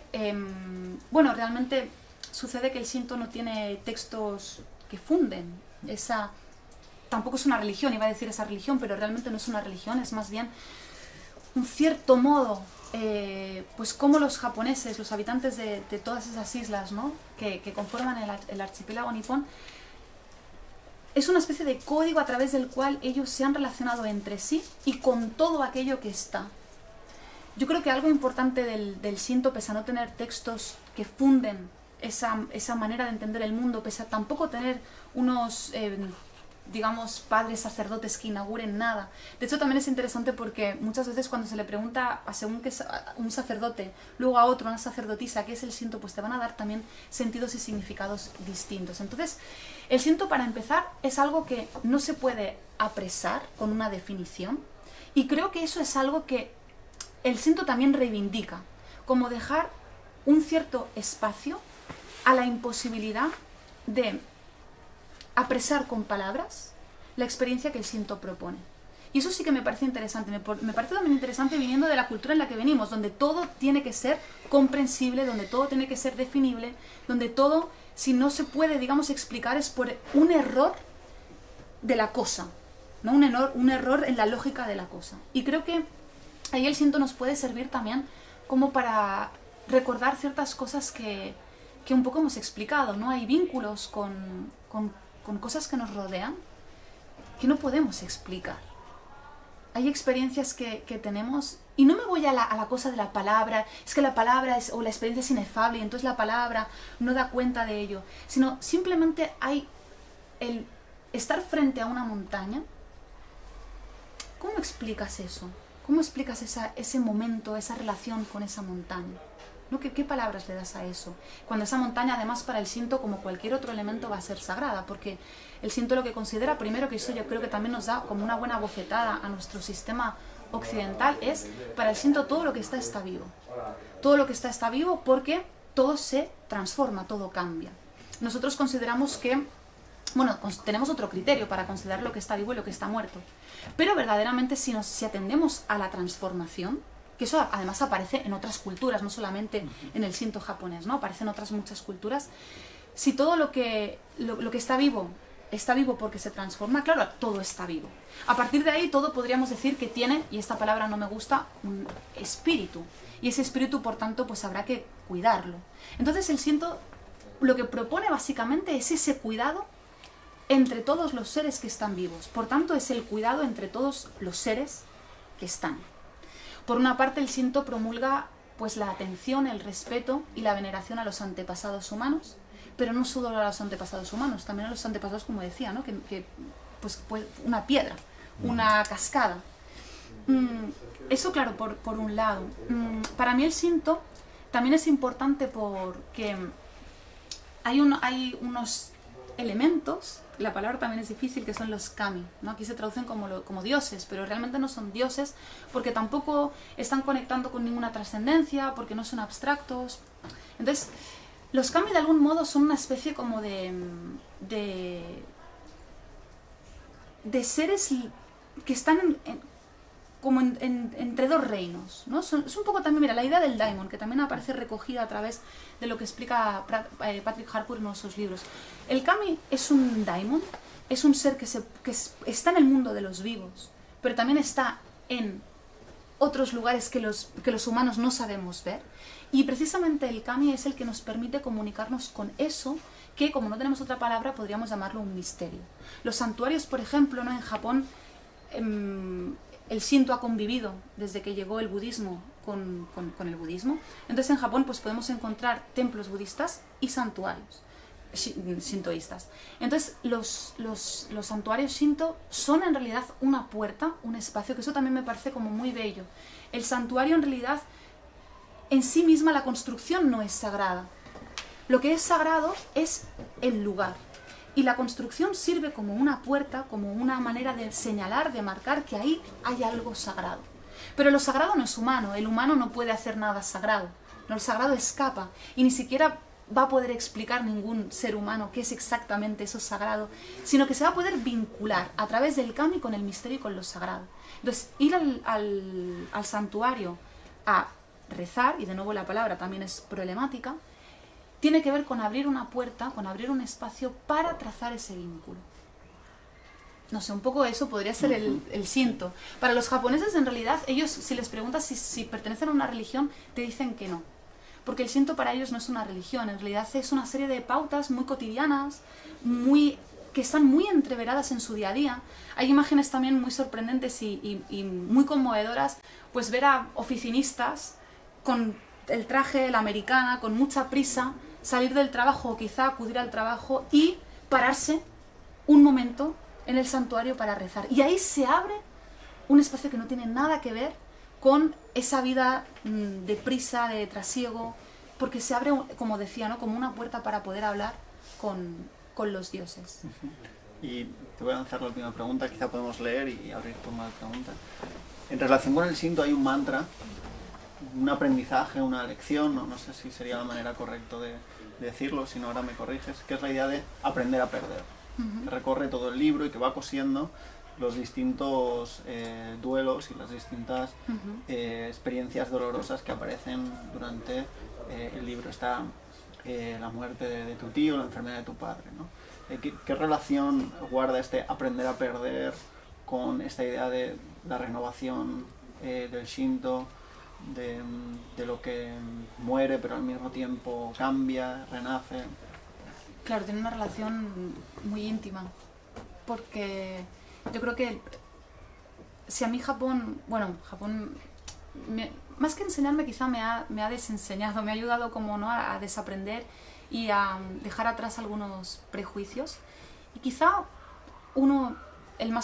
S2: bueno, realmente sucede que el Shinto no tiene textos que funden tampoco es una religión, iba a decir esa religión, pero realmente no es una religión, es más bien un cierto modo, pues como los japoneses, los habitantes de todas esas islas, ¿no? que conforman el archipiélago nipón, es una especie de código a través del cual ellos se han relacionado entre sí y con todo aquello que está. Yo creo que algo importante del Shinto, pese a no tener textos que funden esa manera de entender el mundo, pese a tampoco tener unos, digamos, padres sacerdotes que inauguren nada. De hecho, también es interesante porque muchas veces cuando se le pregunta a según que un sacerdote, luego a otro, una sacerdotisa, qué es el Shinto, pues te van a dar también sentidos y significados distintos. Entonces, el Shinto, para empezar, es algo que no se puede apresar con una definición, y creo que eso es algo que el Shinto también reivindica, como dejar un cierto espacio a la imposibilidad de apresar con palabras la experiencia que el Shinto propone. Y eso sí que me parece interesante. Me parece también interesante viniendo de la cultura en la que venimos, donde todo tiene que ser comprensible, donde todo tiene que ser definible, donde todo, si no se puede, digamos, explicar, es por un error de la cosa, ¿no? Un error en la lógica de la cosa. Y creo que ahí el Shinto nos puede servir también como para recordar ciertas cosas que un poco hemos explicado, ¿no? Hay vínculos con cosas que nos rodean que no podemos explicar. Hay experiencias que tenemos, y no me voy a la cosa de la palabra, es que la palabra o la experiencia es inefable y entonces la palabra no da cuenta de ello, sino simplemente hay el estar frente a una montaña. ¿Cómo explicas eso? ¿Cómo explicas ese momento, esa relación con esa montaña? ¿No? ¿Qué palabras le das a eso? Cuando esa montaña, además, para el Shinto, como cualquier otro elemento, va a ser sagrada, porque el Shinto lo que considera, primero, que eso yo creo que también nos da como una buena bofetada a nuestro sistema occidental, es, para el Shinto, todo lo que está vivo. Todo lo que está vivo, porque todo se transforma, todo cambia. Nosotros consideramos que, bueno, tenemos otro criterio para considerar lo que está vivo y lo que está muerto, pero verdaderamente si atendemos a la transformación, que eso además aparece en otras culturas, no solamente en el Shinto japonés, ¿no? Aparece en otras muchas culturas. Si todo lo que está vivo porque se transforma, claro, todo está vivo. A partir de ahí todo podríamos decir que tiene, y esta palabra no me gusta, un espíritu. Y ese espíritu, por tanto, pues habrá que cuidarlo. Entonces el Shinto lo que propone básicamente es ese cuidado entre todos los seres que están vivos. Por tanto, es el cuidado entre todos los seres que están. Por una parte, el Shinto promulga pues la atención, el respeto y la veneración a los antepasados humanos, pero no solo a los antepasados humanos, también a los antepasados, como decía, ¿no? que pues una piedra una cascada. Eso, claro, por un lado. Para mí el Shinto también es importante porque hay unos elementos, la palabra también es difícil, que son los kami, ¿no? Aquí se traducen como dioses, pero realmente no son dioses porque tampoco están conectando con ninguna trascendencia, porque no son abstractos. Entonces, los kami de algún modo son una especie como de seres que están como entre dos reinos, ¿no? Es un poco también, mira, la idea del daimon, que también aparece recogida a través de lo que explica Patrick Harpur en uno de sus libros. El kami es un daimon, es un ser que está en el mundo de los vivos, pero también está en otros lugares que los humanos no sabemos ver, y precisamente el kami es el que nos permite comunicarnos con eso, que como no tenemos otra palabra podríamos llamarlo un misterio. Los santuarios, por ejemplo, ¿no? En Japón, el Shinto ha convivido desde que llegó el budismo con el budismo. Entonces en Japón pues podemos encontrar templos budistas y santuarios shintoístas. Entonces los santuarios Shinto son en realidad una puerta, un espacio, que eso también me parece como muy bello. El santuario en realidad en sí misma, la construcción no es sagrada. Lo que es sagrado es el lugar. Y la construcción sirve como una puerta, como una manera de señalar, de marcar que ahí hay algo sagrado. Pero lo sagrado no es humano, el humano no puede hacer nada sagrado. No, el sagrado escapa y ni siquiera va a poder explicar ningún ser humano qué es exactamente eso sagrado, sino que se va a poder vincular a través del kami con el misterio y con lo sagrado. Entonces, ir al santuario a rezar, y de nuevo la palabra también es problemática, tiene que ver con abrir una puerta, con abrir un espacio para trazar ese vínculo. No sé, un poco eso podría ser el Shinto. Para los japoneses, en realidad, ellos, si les preguntas si pertenecen a una religión, te dicen que no. Porque el Shinto para ellos no es una religión, en realidad es una serie de pautas muy cotidianas, que están muy entreveradas en su día a día. Hay imágenes también muy sorprendentes y muy conmovedoras, pues ver a oficinistas con el traje, la americana, con mucha prisa, salir del trabajo o quizá acudir al trabajo y pararse un momento en el santuario para rezar. Y ahí se abre un espacio que no tiene nada que ver con esa vida de prisa, de trasiego, porque se abre, como decía, ¿no? Como una puerta para poder hablar con los dioses.
S1: Y te voy a lanzar la última pregunta, quizá podemos leer y abrir turno de preguntas. En relación con el Shinto hay un mantra, un aprendizaje, una lección, no sé si sería la manera correcta de decirlo, si no ahora me corriges, que es la idea de aprender a perder. Que recorre todo el libro y que va cosiendo los distintos duelos y las distintas experiencias dolorosas que aparecen durante el libro. Está la muerte de tu tío, la enfermedad de tu padre, ¿no? ¿Qué relación guarda este aprender a perder con esta idea de la renovación del Shinto, de lo que muere pero al mismo tiempo cambia, renace?
S2: Claro, tiene una relación muy íntima, porque yo creo que si a mí Japón, más que enseñarme quizá me ha desenseñado, me ha ayudado como, ¿no? a desaprender y a dejar atrás algunos prejuicios. Y quizá uno, no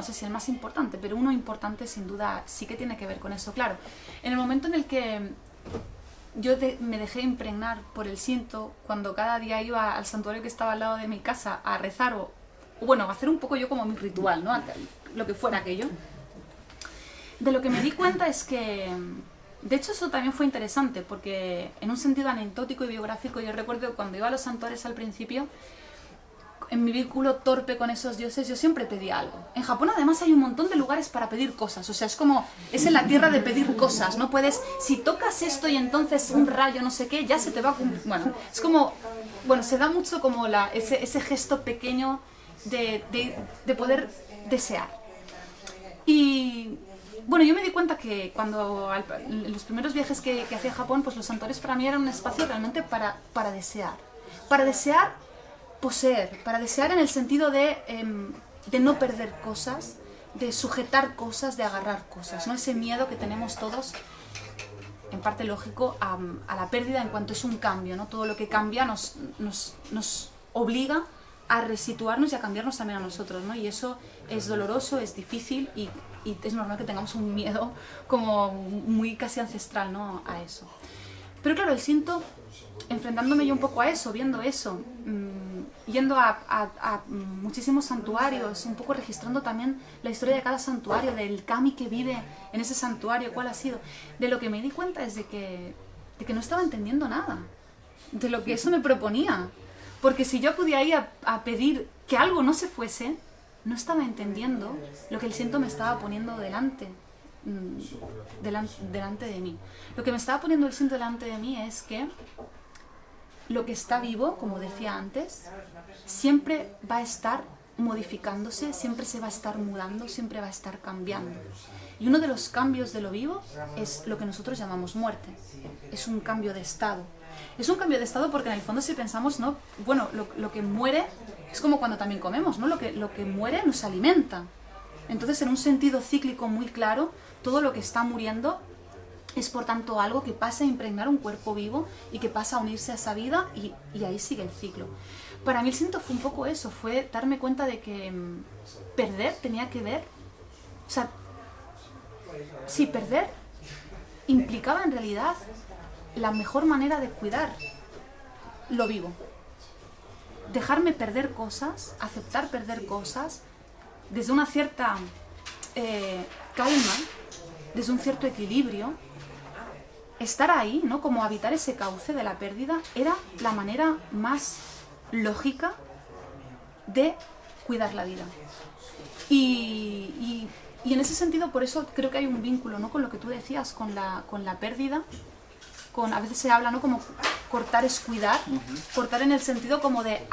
S2: sé si el más importante, pero uno importante sin duda sí que tiene que ver con eso. Claro, en el momento en el que yo me dejé impregnar por el Shinto, cuando cada día iba al santuario que estaba al lado de mi casa a rezar o a hacer un poco yo como mi ritual, ¿no? Lo que fuera aquello. De lo que me di cuenta es que, de hecho eso también fue interesante, porque en un sentido anecdótico y biográfico, yo recuerdo que cuando iba a los santuarios al principio, en mi vínculo torpe con esos dioses, yo siempre pedía algo. En Japón además hay un montón de lugares para pedir cosas, o sea, es en la tierra de pedir cosas, no puedes, si tocas esto y entonces un rayo no sé qué, ya se te va a cumplir. Bueno, es como, se da mucho como ese gesto pequeño de poder desear. Y bueno, yo me di cuenta que cuando en los primeros viajes que hacía a Japón, pues los santuarios para mí eran un espacio realmente para desear. Para desear poseer, para desear en el sentido de no perder cosas, de sujetar cosas, de agarrar cosas, ¿no? Ese miedo que tenemos todos, en parte lógico, a la pérdida en cuanto es un cambio, ¿no? Todo lo que cambia nos obliga a resituarnos y a cambiarnos también a nosotros, ¿no? Y eso es doloroso, es difícil y es normal que tengamos un miedo como muy casi ancestral, ¿no? A eso. Pero claro, el siento, enfrentándome yo un poco a eso, viendo eso, yendo a muchísimos santuarios, un poco registrando también la historia de cada santuario, del kami que vive en ese santuario, cuál ha sido, de lo que me di cuenta es de que no estaba entendiendo nada de lo que eso me proponía. Porque si yo acudía ahí a pedir que algo no se fuese, no estaba entendiendo lo que el siento me estaba poniendo delante de mí. Lo que me estaba poniendo el siento delante de mí es que lo que está vivo, como decía antes, siempre va a estar modificándose, siempre se va a estar mudando, siempre va a estar cambiando. Y uno de los cambios de lo vivo es lo que nosotros llamamos muerte. Es un cambio de estado. Es un cambio de estado porque en el fondo si pensamos, ¿no? Bueno, lo que muere es como cuando también comemos, ¿no? Lo que muere nos alimenta. Entonces, en un sentido cíclico muy claro, todo lo que está muriendo es por tanto algo que pasa a impregnar un cuerpo vivo y que pasa a unirse a esa vida y ahí sigue el ciclo. Para mí el siento fue un poco eso, fue darme cuenta de que perder tenía que ver, o sea, sí, perder implicaba en realidad la mejor manera de cuidar lo vivo. Dejarme perder cosas, aceptar perder cosas, desde una cierta calma, desde un cierto equilibrio, estar ahí, ¿no? Como habitar ese cauce de la pérdida, era la manera más lógica de cuidar la vida. Y en ese sentido, por eso creo que hay un vínculo, ¿no? Con lo que tú decías, con la pérdida. A veces se habla, ¿no? Como cortar es cuidar, cortar en el sentido como de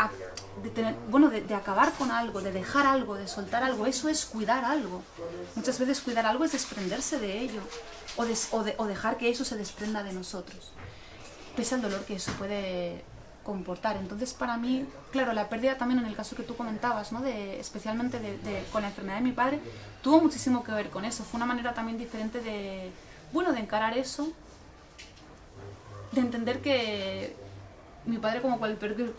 S2: acabar con algo, de dejar algo, de soltar algo. Eso es cuidar algo. Muchas veces cuidar algo es desprenderse de ello o dejar que eso se desprenda de nosotros, pese al dolor que eso puede comportar. Entonces, para mí, claro, la pérdida también en el caso que tú comentabas, ¿no? Especialmente con la enfermedad de mi padre, tuvo muchísimo que ver con eso. Fue una manera también diferente de encarar eso, de entender que mi padre, como cualquier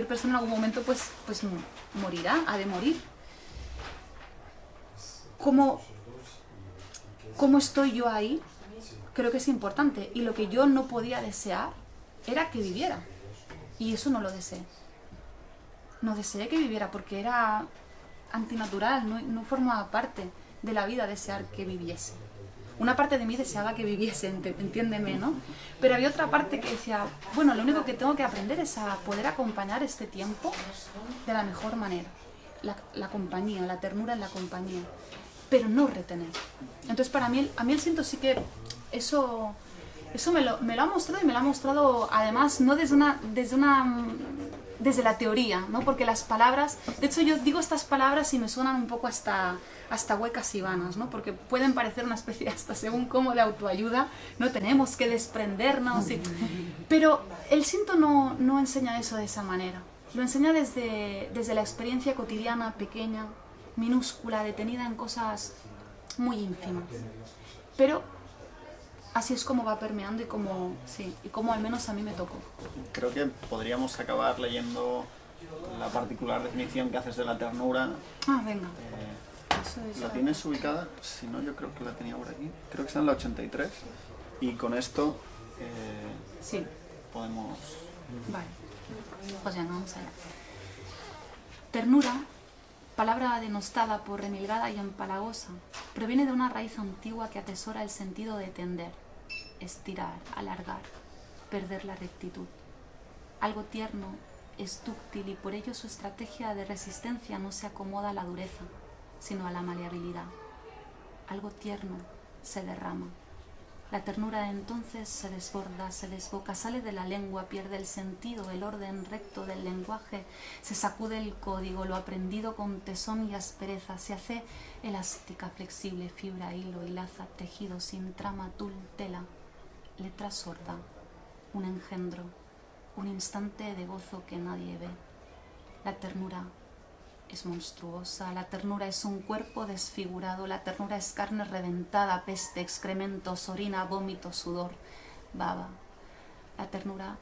S2: persona, en algún momento pues morirá, ha de morir. ¿Cómo estoy yo ahí? Creo que es importante. Y lo que yo no podía desear era que viviera. Y eso no lo deseé. No deseé que viviera porque era antinatural, no formaba parte de la vida desear que viviese. Una parte de mí deseaba que viviese, entiéndeme, ¿no? Pero había otra parte que decía, bueno, lo único que tengo que aprender es a poder acompañar este tiempo de la mejor manera. La compañía, la ternura en la compañía, pero no retener. Entonces, para mí, a mí el siento sí que eso me lo ha mostrado, y me lo ha mostrado además no desde la teoría, ¿no? Porque las palabras, de hecho yo digo estas palabras y me suenan un poco hasta huecas y vanas, ¿no? Porque pueden parecer una especie, hasta según cómo, de autoayuda, no tenemos que desprendernos, pero el siento no enseña eso de esa manera, lo enseña desde la experiencia cotidiana, pequeña, minúscula, detenida en cosas muy ínfimas, pero así es como va permeando y como al menos a mí me tocó.
S1: Creo que podríamos acabar leyendo la particular definición que haces de la ternura.
S2: Ah, venga.
S1: ¿La tienes ubicada? Si no, yo creo que la tenía por aquí. Creo que está en la 83. Y con esto
S2: sí.
S1: Podemos...
S2: Vale. Pues ya, vamos allá. Ternura, palabra denostada por remilgada y empalagosa, proviene de una raíz antigua que atesora el sentido de tender, estirar, alargar, perder la rectitud. Algo tierno es dúctil y por ello su estrategia de resistencia no se acomoda a la dureza, sino a la maleabilidad. Algo tierno se derrama. La ternura entonces se desborda, se desboca, sale de la lengua, pierde el sentido, el orden recto del lenguaje, se sacude el código, lo aprendido con tesón y aspereza, se hace elástica, flexible, fibra, hilo, hilaza, tejido, sin trama, tul, tela, letra sorda, un engendro, un instante de gozo que nadie ve. La ternura es monstruosa, la ternura es un cuerpo desfigurado, la ternura es carne reventada, peste, excrementos, orina, vómito, sudor, baba. La ternura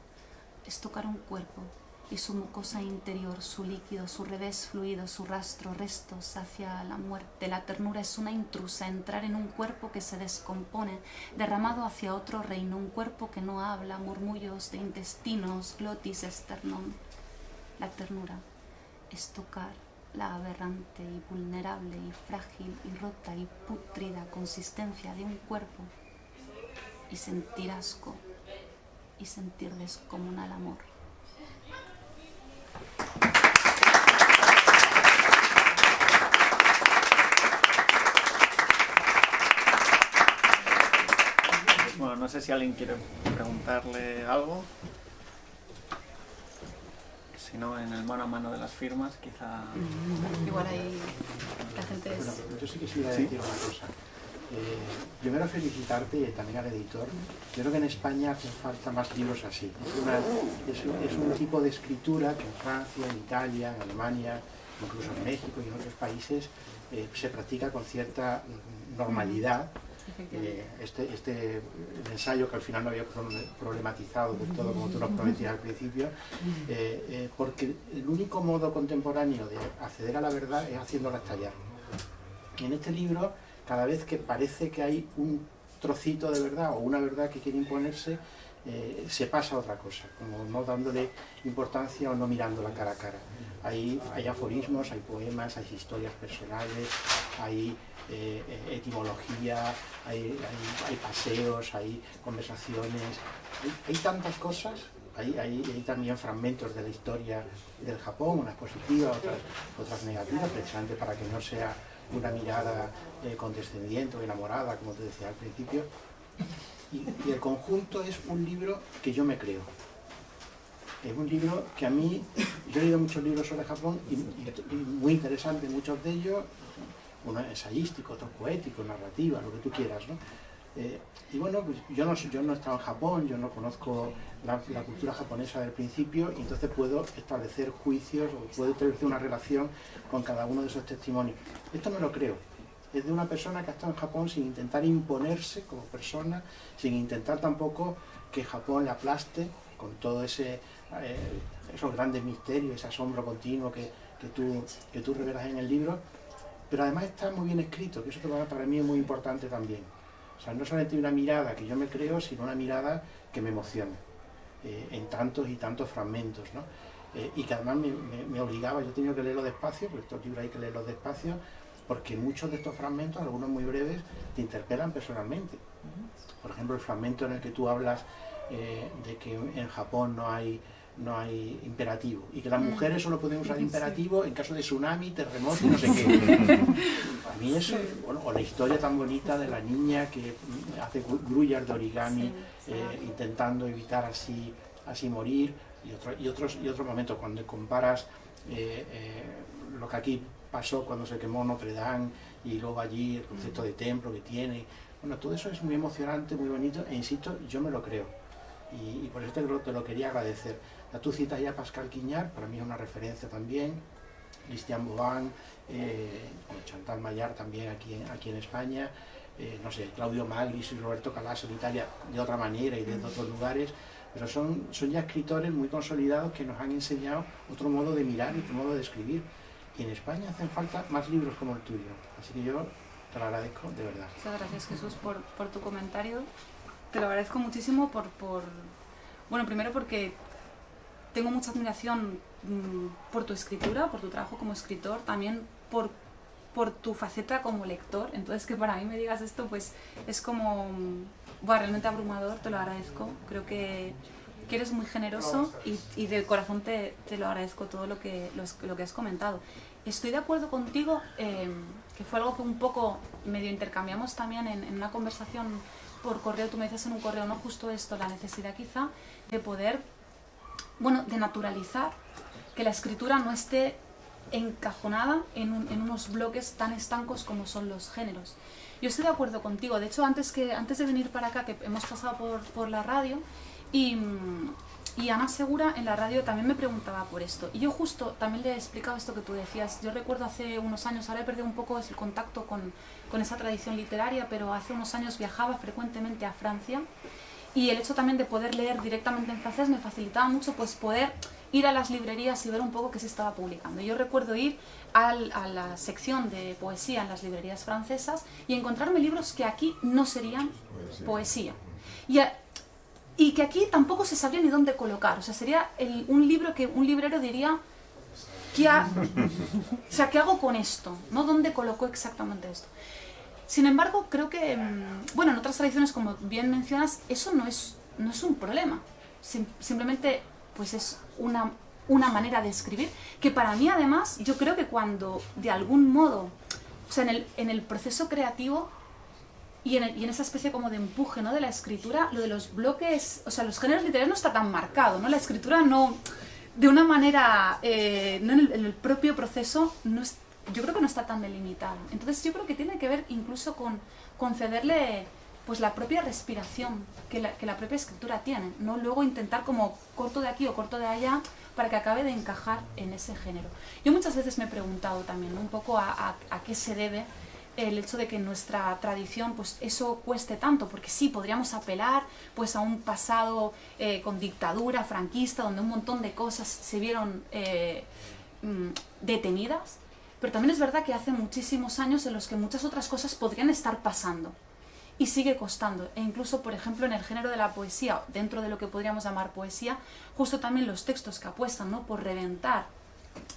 S2: es tocar un cuerpo, y su mucosa interior, su líquido, su revés fluido, su rastro, restos hacia la muerte. La ternura es una intrusa, entrar en un cuerpo que se descompone, derramado hacia otro reino, un cuerpo que no habla, murmullos de intestinos, glotis, esternón. La ternura es tocar la aberrante y vulnerable y frágil y rota y pútrida consistencia de un cuerpo y sentir asco y sentir descomunal amor.
S1: Bueno, no sé si alguien quiere preguntarle algo. Si no, en el mano a mano de las firmas, quizá...
S2: Igual ahí la gente es...
S3: Bueno, yo sí quisiera decir una cosa. Primero felicitarte y también al editor. Yo creo que en España hacen falta más libros así. Es un tipo de escritura que en Francia, en Italia, en Alemania, incluso en México y en otros países se practica con cierta normalidad. Este ensayo que al final no había problematizado del todo como tú nos prometías al principio, porque el único modo contemporáneo de acceder a la verdad es haciéndola estallar. Y en este libro, cada vez que parece que hay un trocito de verdad o una verdad que quiere imponerse, se pasa a otra cosa, como no dándole importancia o no mirándola cara a cara. Hay aforismos, hay poemas, hay historias personales, hay etimología, hay paseos, hay conversaciones, hay tantas cosas, hay también fragmentos de la historia del Japón, unas positivas, otras negativas, precisamente para que no sea una mirada condescendiente o enamorada, como te decía al principio. Y el conjunto es un libro que yo me creo. Es un libro que a mí, yo he leído muchos libros sobre Japón y muy interesantes, muchos de ellos, uno ensayístico, otros poéticos, narrativa, lo que tú quieras, ¿no? Y bueno, pues yo no he estado en Japón, yo no conozco la cultura japonesa del principio, y entonces puedo establecer juicios o puedo establecer una relación con cada uno de esos testimonios. Esto me lo creo. Es de una persona que ha estado en Japón sin intentar imponerse como persona, sin intentar tampoco que Japón le aplaste con todo esos grandes misterios, ese asombro continuo que tú revelas en el libro, pero además está muy bien escrito, que eso para mí es muy importante también. O sea, no solamente una mirada que yo me creo, sino una mirada que me emociona en tantos y tantos fragmentos, ¿no? Y que además me obligaba, yo he tenido que leerlo despacio, porque estos libros hay que leerlos despacio, porque muchos de estos fragmentos, algunos muy breves, te interpelan personalmente. Por ejemplo, el fragmento en el que tú hablas de que en Japón no hay imperativo y que las mujeres solo pueden usar imperativo en caso de tsunami, terremoto y no sé qué. A mí eso, bueno, o la historia tan bonita de la niña que hace grullas de origami, intentando evitar así morir, y otros momentos cuando comparas lo que aquí pasó cuando se quemó Notre Dame y luego allí el concepto de templo que tiene. Bueno, todo eso es muy emocionante, muy bonito, e insisto, yo me lo creo. Y por eso te lo quería agradecer. Tú citas ya a Pascal Quignard, para mí es una referencia también, Christian Bovan, Chantal Maillard también aquí en España, no sé, Claudio Magris y Roberto Calasso en Italia de otra manera y desde otros lugares, pero son ya escritores muy consolidados que nos han enseñado otro modo de mirar y otro modo de escribir. Y en España hacen falta más libros como el tuyo, así que yo te lo agradezco de verdad.
S2: Muchas gracias, Jesús, por tu comentario. Te lo agradezco muchísimo bueno, primero porque tengo mucha admiración por tu escritura, por tu trabajo como escritor, también por tu faceta como lector. Entonces, que para mí me digas esto, pues es como realmente abrumador. Te lo agradezco. Creo que eres muy generoso y de corazón te lo agradezco todo lo que has comentado. Estoy de acuerdo contigo, que fue algo que un poco medio intercambiamos también en una conversación por correo. Tú me dices en un correo, no justo esto, la necesidad quizá de poder, bueno, de naturalizar que la escritura no esté encajonada en unos bloques tan estancos como son los géneros. Yo estoy de acuerdo contigo. De hecho, antes de venir para acá, que hemos pasado por la radio, y Ana Segura en la radio también me preguntaba por esto. Y yo justo también le he explicado esto que tú decías. Yo recuerdo hace unos años, ahora he perdido un poco el contacto con esa tradición literaria, pero hace unos años viajaba frecuentemente a Francia, y el hecho también de poder leer directamente en francés me facilitaba mucho pues poder ir a las librerías y ver un poco qué se estaba publicando. Yo recuerdo ir a la sección de poesía en las librerías francesas y encontrarme libros que aquí no serían poesía. Y que aquí tampoco se sabría ni dónde colocar. O sea, sería un libro que un librero diría, ¿qué hago con esto? ¿No? ¿Dónde colocó exactamente esto? Sin embargo, creo que, bueno, en otras tradiciones, como bien mencionas, eso no es un problema. Simplemente, pues es una manera de escribir, que para mí, además, yo creo que cuando, de algún modo, o sea, en el proceso creativo y en esa especie como de empuje, ¿no?, de la escritura, lo de los bloques, o sea, los géneros literarios no está tan marcado, ¿no? La escritura no, de una manera, no en el propio proceso, yo creo que no está tan delimitada. Entonces yo creo que tiene que ver incluso con concederle pues la propia respiración que la propia escritura tiene, ¿no? Luego intentar como corto de aquí o corto de allá para que acabe de encajar en ese género. Yo muchas veces me he preguntado también, ¿no?, un poco a qué se debe el hecho de que en nuestra tradición pues eso cueste tanto, porque sí, podríamos apelar pues a un pasado con dictadura franquista, donde un montón de cosas se vieron detenidas, pero también es verdad que hace muchísimos años en los que muchas otras cosas podrían estar pasando y sigue costando. E incluso, por ejemplo, en el género de la poesía, dentro de lo que podríamos llamar poesía, justo también los textos que apuestan, ¿no?, por reventar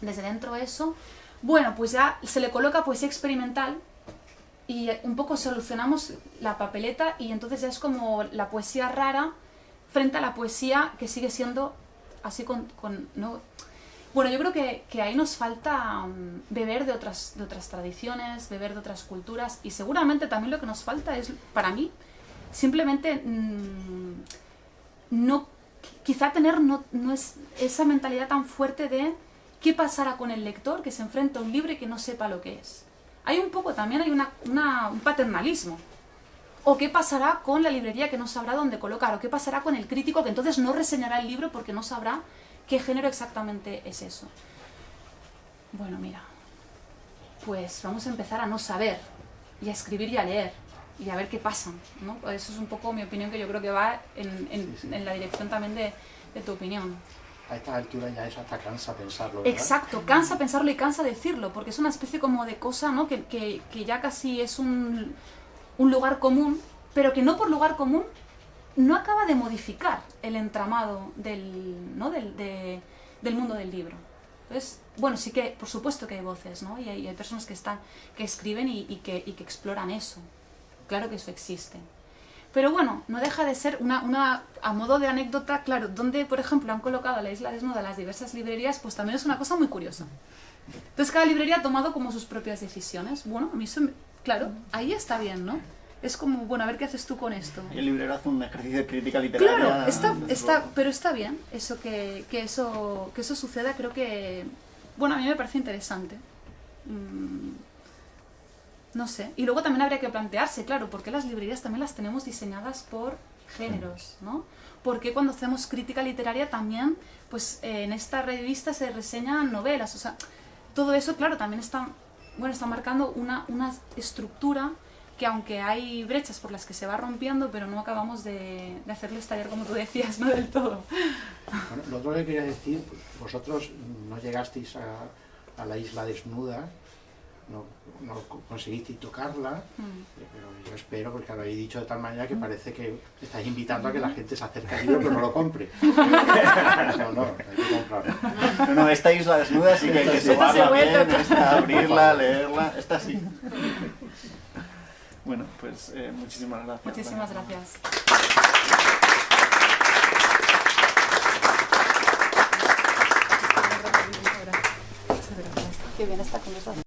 S2: desde dentro eso, bueno, pues ya se le coloca poesía experimental y un poco solucionamos la papeleta y entonces ya es como la poesía rara frente a la poesía que sigue siendo así ¿no? Bueno, yo creo que ahí nos falta beber de otras tradiciones, beber de otras culturas, y seguramente también lo que nos falta es, para mí, simplemente quizá tener no es esa mentalidad tan fuerte de qué pasará con el lector que se enfrenta a un libro y que no sepa lo que es. Hay un poco, también hay un paternalismo. O qué pasará con la librería que no sabrá dónde colocar, o qué pasará con el crítico que entonces no reseñará el libro porque no sabrá qué género exactamente es eso. Bueno, mira, pues vamos a empezar a no saber, y a escribir y a leer, y a ver qué pasa, ¿no? Eso es un poco mi opinión, que yo creo que va en la dirección también de tu opinión.
S3: A esta altura ya eso hasta cansa pensarlo, ¿verdad?
S2: Exacto, cansa pensarlo y cansa decirlo, porque es una especie como de cosa, ¿no?, que ya casi es un lugar común, pero que no por lugar común no acaba de modificar el entramado del mundo del libro. Entonces, bueno, sí que, por supuesto que hay voces, ¿no? Y hay personas que escriben y que exploran eso. Claro que eso existe. Pero bueno, no deja de ser a modo de anécdota, claro, donde, por ejemplo, han colocado La Isla Desnuda las diversas librerías, pues también es una cosa muy curiosa. Entonces cada librería ha tomado como sus propias decisiones. Bueno, a mí eso, claro, ahí está bien, ¿no? Es como, bueno, a ver qué haces tú con esto.
S1: Y el librero hace un ejercicio de crítica literaria.
S2: Claro, pero está bien eso que eso suceda. Creo que, bueno, a mí me parece interesante. No sé. Y luego también habría que plantearse, claro, ¿por qué las librerías también las tenemos diseñadas por géneros, ¿no? ¿Por qué cuando hacemos crítica literaria también, pues en esta revista se reseñan novelas? O sea, todo eso, claro, también está marcando una estructura que, aunque hay brechas por las que se va rompiendo, pero no acabamos de hacerlo estallar, como tú decías, no del todo.
S3: Bueno, lo otro que quería decir, pues, vosotros no llegasteis a La Isla Desnuda, no conseguisteis tocarla, pero yo espero, porque lo habéis dicho de tal manera que parece que estáis invitando a que la gente se acerque al libro pero no lo compre. No, hay que comprarlo.
S1: No, esta Isla Desnuda sí que hay que sobarla bien, abrirla, leerla, esta sí. Bueno, pues muchísimas gracias.
S2: Muchísimas gracias. Qué bien esta conversación.